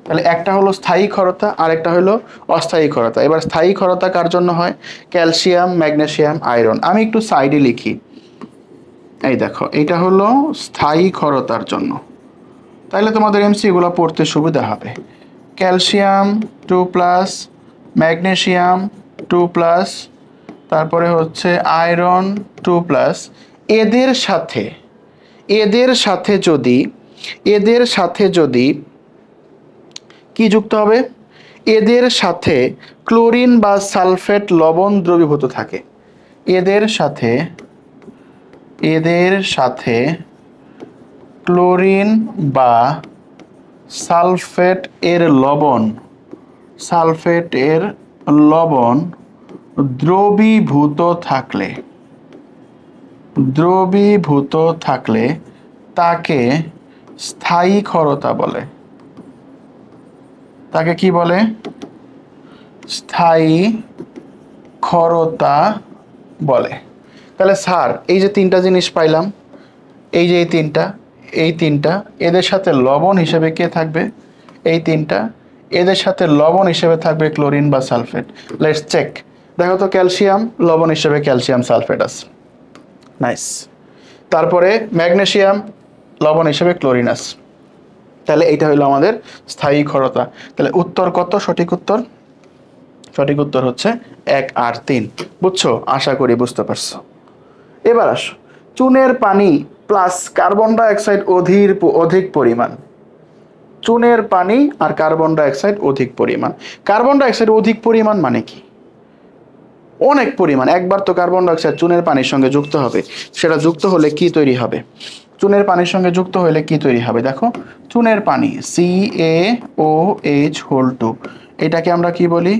তাহলে একটা হলো স্থায়ী ক্ষরতা, আরেকটা হলো অস্থায়ী ক্ষরতা। এবার স্থায়ী ক্ষরতা কার জন্য হয়? Calcium, magnesium, iron. আমি একটু সাইডে লিখি, এই দেখো এটা হলো স্থায়ী ক্ষরতার জন্য, তাহলে তোমাদের এমসিগুলো পড়তে সুবিধা হবে। ক্যালসিয়াম 2+, ম্যাগনেসিয়াম 2+, তারপরে হচ্ছে আয়রন 2+। এদের সাথে যদি কি যুক্ত হবে? এদের সাথে ক্লোরিন বা সালফেট লবণ দ্রবীভূত থাকে। এদের সাথে ক্লোরিন বা সালফেট এর লবণ দ্রবীভূত থাকলে তাকে স্থায়ী ক্ষরতা বলে। তাকে কি বলে? স্থায়ী ক্ষরতা বলে। তাহলে স্যার এই যে 3টা জিনিস পাইলাম, এই যে এই তিনটা এদের সাথে লবণ হিসেবে কে থাকবে? এই 3টা, এদের সাথে লবণ হিসেবে থাকবে ক্লোরিন বা সালফেট। Let's check. দেখো তো ক্যালসিয়াম লবণ হিসেবে ক্যালসিয়াম সালফেট আছে, নাইস। তারপরে ম্যাগনেসিয়াম লবণ হিসেবে ক্লোরিন আছে। তাহলে এইটা হলো আমাদের স্থায়ী ক্ষারতা। তাহলে উত্তর কত? সঠিক উত্তর, সঠিক উত্তর হচ্ছে 1 আর 3। বুঝছো? আশা করি বুঝতে পারছো। এবার আসো, চুনের পানি প্লাস কার্বন ডাইঅক্সাইড অধিক পরিমাণ। চুনের পানি আর কার্বন ডাইঅক্সাইড অধিক পরিমাণ। কার্বন ডাইঅক্সাইড অধিক পরিমাণ মানে কি? অনেক পরিমাণ। একবার তো কার্বন ডাইঅক্সাইড চুনের পানির সঙ্গে যুক্ত হবে, সেটা যুক্ত হলে কি তৈরি হবে? চুনের পানির সঙ্গে যুক্ত হলে কি তৈরি হবে? দেখো, চুনের পানি CaOH2, এটাকে আমরা কি বলি?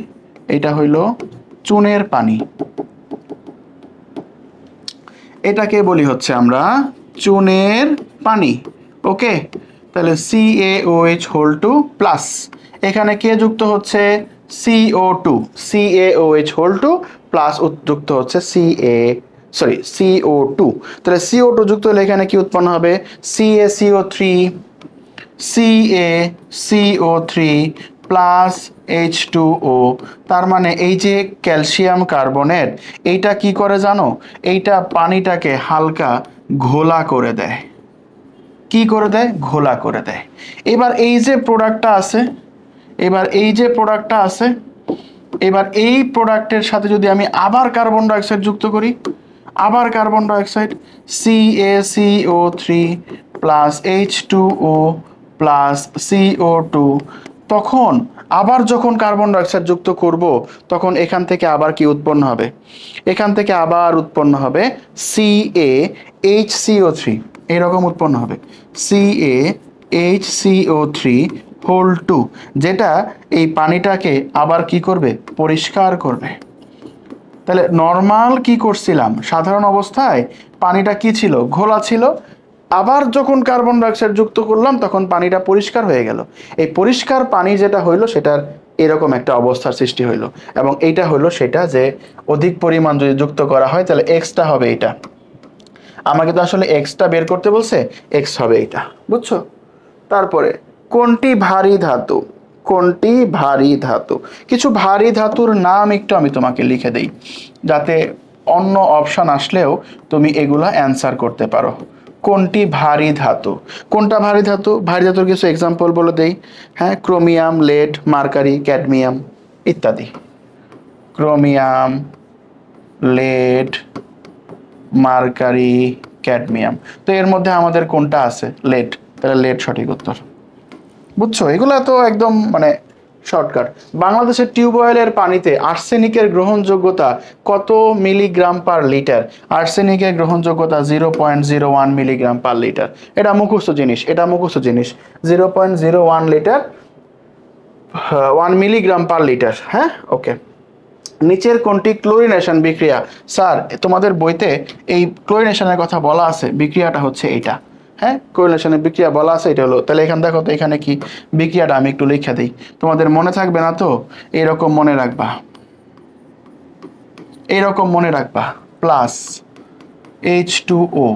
এটা হইল চুনের পানি, এটাকে বলি হচ্ছে আমরা চুনের পানি। ওকে, তাহলে CaOH2 প্লাস এখানে কে যুক্ত হচ্ছে? CO2, CaOH2 প্লাস যুক্ত হচ্ছে CO2। তাহলে CO2 যুক্ত হলে এখানে কি উৎপন্ন হবে? CaCO3, CaCO3 plus H2O। তার মানে এই যে ক্যালসিয়াম কার্বনেট, এইটা কি করে জানো? এইটা পানিটাকে হালকা ঘোলা করে দেয়। কি করে দেয়? ঘোলা করে দেয়। এবার এই যে প্রোডাক্টটা আছে, এবার এই যে প্রোডাক্টটা আছে, এবার এই প্রোডাক্টের সাথে যদি আমি আবার কার্বন ডাইঅক্সাইড যুক্ত করি, আবার carbon dioxide CaCO3 plus H2O plus CO2, তখন আবার যখন কার্বন ডাইঅক্সাইড যুক্ত করব, তখন এখান থেকে আবার কি উৎপন্ন হবে? এখান থেকে আবার উৎপন্ন হবে CaHCO3, এরকম উৎপন্ন হবে CaHCO3(2), যেটা এই পানিটাকে আবার কি করবে? পরিষ্কার করবে। তাহলে নর্মাল কি করছিলাম? সাধারণ অবস্থায় পানিটা কি ছিল? ঘোলা ছিল। আবার যখন কার্বন ডাইঅক্সাইড যুক্ত করলাম, তখন পানিটা পরিষ্কার হয়ে গেল। এই পরিষ্কার পানি যেটা হইলো, সেটার এরকম একটা অবস্থার সৃষ্টি হইলো। এবং এইটা হলো সেটা যে অধিক পরিমাণ যদি যুক্ত করা হয়, তাহলে এক্সটা হবে এইটা। আমাকে তো আসলে এক্সটা বের করতে বলছে, এক্স হবে এইটা। বুঝছো? তারপরে কোনটি ভারী ধাতু? কোনটি ভারী ধাতু? কিছু ভারী ধাতুর নাম একটু আমি তোমাকে লিখে দেই, যাতে অন্য অপশন আসলেও তুমি এগুলা অ্যান্সার করতে পারো। কোনটি ভারী ধাতু? কোনটা ভারী ধাতু? ভারী ধাতুর কিছু এক্সাম্পল বলে দেই। হ্যাঁ, ক্রোমিয়াম, লেড, মার্কারি, ক্যাডমিয়াম ইত্যাদি। Chromium, lead, mercury, cadmium. তো এর মধ্যে আমাদের কোনটা আছে? লেড। তাহলে লেড সঠিক উত্তর। বুঝছো? এগুলো তো একদম মানে শর্টকাট। বাংলাদেশের টিউবওয়েলের পানিতে আর্সেনিকের গ্রহণযোগ্যতা কত মিলিগ্রাম পার লিটার? আর্সেনিকের গ্রহণযোগ্যতা 0.01 মিলিগ্রাম পার লিটার। এটা মুখস্থ জিনিস, এটা মুখস্থ জিনিস। 0.01 লিটার, 1 মিলিগ্রাম পার লিটার। হ্যাঁ, ওকে। নিচের কোনটি ক্লোরিনেশন বিক্রিয়া? স্যার, তোমাদের বইতে এই ক্লোরিনেশনের কথা বলা আছে, বিক্রিয়াটা হচ্ছে এইটা। হ্যাঁ, ক্লোরিনেশনের বিক্রিয়া বলা আছে, এটা হলো। তাহলে এখানে দেখো তো, এখানে কি বিক্রিয়াটা আমি একটু লিখে দিই, তোমাদের মনে থাকবে না তো? এরকম মনে রাখবা, এইরকম মনে রাখবা। প্লাস H2O,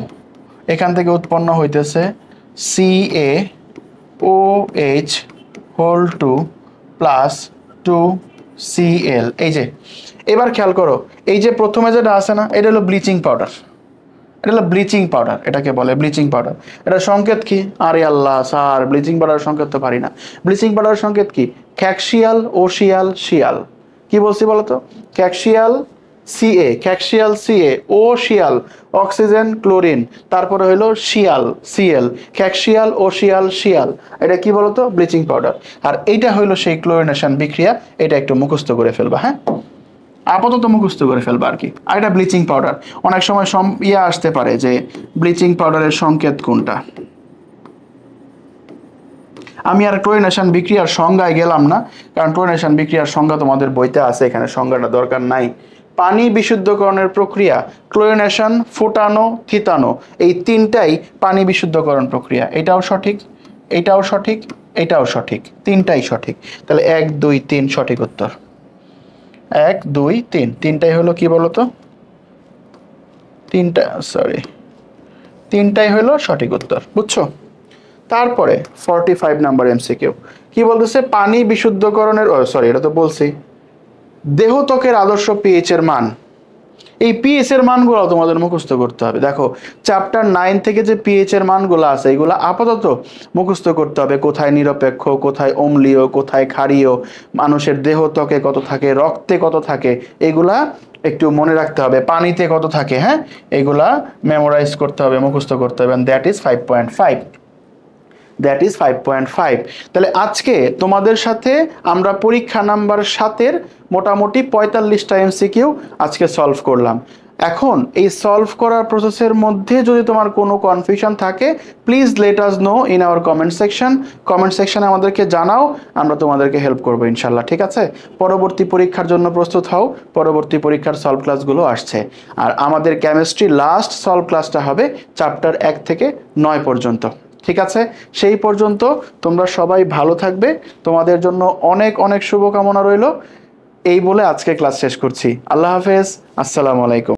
এখান থেকে উৎপন্ন হইতেছে CaOH2 প্লাস 2Cl। এই যে, এবার খেয়াল করো, এই যে প্রথমে যেটা আছে না, এটা হলো ব্লিচিং পাউডার। এটা হলো ব্লিচিং পাউডার, এটাকে বলে ব্লিচিং পাউডার। এটা সংকেত কি? আরে আল্লাহ স্যার, ব্লিচিং পাউডার সংকেত তো পারি না। ব্লিচিং পাউডার সংকেত কি? ক্যাকশিয়াল, ওশিয়াল, শিয়াল। কি বলছি বলো তো? ক্যাকশিয়াল ক্যাকশিয়াল ও শিয়াল অক্সিজেন ক্লোরিন, তারপরে হলো শিয়াল Cl, ক্যাকশিয়াল ও শিয়াল। এটা কি বলতো? Bleaching powder. আর এইটা হলো সেই ক্লোরিনেশন বিক্রিয়া। এটা একটু মুখস্থ করে ফেলবা। হ্যাঁ, আপাতত মুখস্থ করে ফেলবা আর কি। আর এটা ব্লিচিং পাউডার। অনেক সময় আসতে পারে যে ব্লিচিং পাউডারের সংকেত কোনটা। আমি আর ক্লোরিনেশন বিক্রিয়ার সংজ্ঞায় গেলাম না, কারণ ক্লোরিনেশন বিক্রিয়ার সংজ্ঞা তোমাদের বইতে আছে, এখানে সংজ্ঞাটা দরকার নাই। পানি বিশুদ্ধকরণের প্রক্রিয়া ক্লোরিনেশন, ফোটানো, থিতানো, এই তিনটাই পানি বিশুদ্ধকরণ প্রক্রিয়া। এটাও সঠিক, এটাও সঠিক, এটাও সঠিক, তিনটাই সঠিক। তাহলে 1 2 3 সঠিক উত্তর। 1 2 3, তিনটাই হলো কি বলতো? তিনটাই হলো সঠিক উত্তর। বুঝছো? তারপরে 45 নাম্বার MCQ কি বলতেছে? পানি বিশুদ্ধকরণের, এটা তো বলছি, দেহত্বকের আদর্শ পিএইচ এর মান, এই পিএইচ এর মানগুলো তোমাদের মুখস্থ করতে হবে। দেখো চ্যাপ্টার 9 থেকে যে পিএইচ এর মানগুলো আছে এগুলো আপাতত মুখস্থ করতে হবে, কোথায় নিরপেক্ষ, কোথায় অম্লীয়, কোথায় ক্ষারীয়, মানুষের দেহত্বকে কত থাকে, রক্তে কত থাকে, এগুলা একটু মনে রাখতে হবে, পানিতে কত থাকে, হ্যাঁ এগুলা মেমোরাইজ করতে হবে, মুখস্থ করতে হবে। That is 5.5, that is 5.5। তাহলে আজকে তোমাদের সাথে আমরা পরীক্ষা নাম্বার 7-এর মোটামুটি 45টা এমসিকিউ আজকে সলভ করলাম। এখন এই সলভ করার প্রসেসের মধ্যে যদি তোমার কোনো কনফিউশন থাকে, please let us no in our comment section. Comment সেকশনে আমাদেরকে জানাও, আমরা তোমাদেরকে হেল্প করবো ইনশাল্লাহ, ঠিক আছে? পরবর্তী পরীক্ষার জন্য প্রস্তুত হও, পরবর্তী পরীক্ষার সলভ ক্লাসগুলো আসছে। আর আমাদের কেমিস্ট্রি লাস্ট সলভ ক্লাসটা হবে চ্যাপ্টার 1 থেকে 9 পর্যন্ত, ঠিক আছে? সেই পর্যন্ত তোমরা সবাই ভালো থাকবে, তোমাদের জন্য অনেক অনেক শুভকামনা রইল। এই বলে আজকে ক্লাস শেষ করছি। আল্লাহ হাফেজ, আসসালামু আলাইকুম।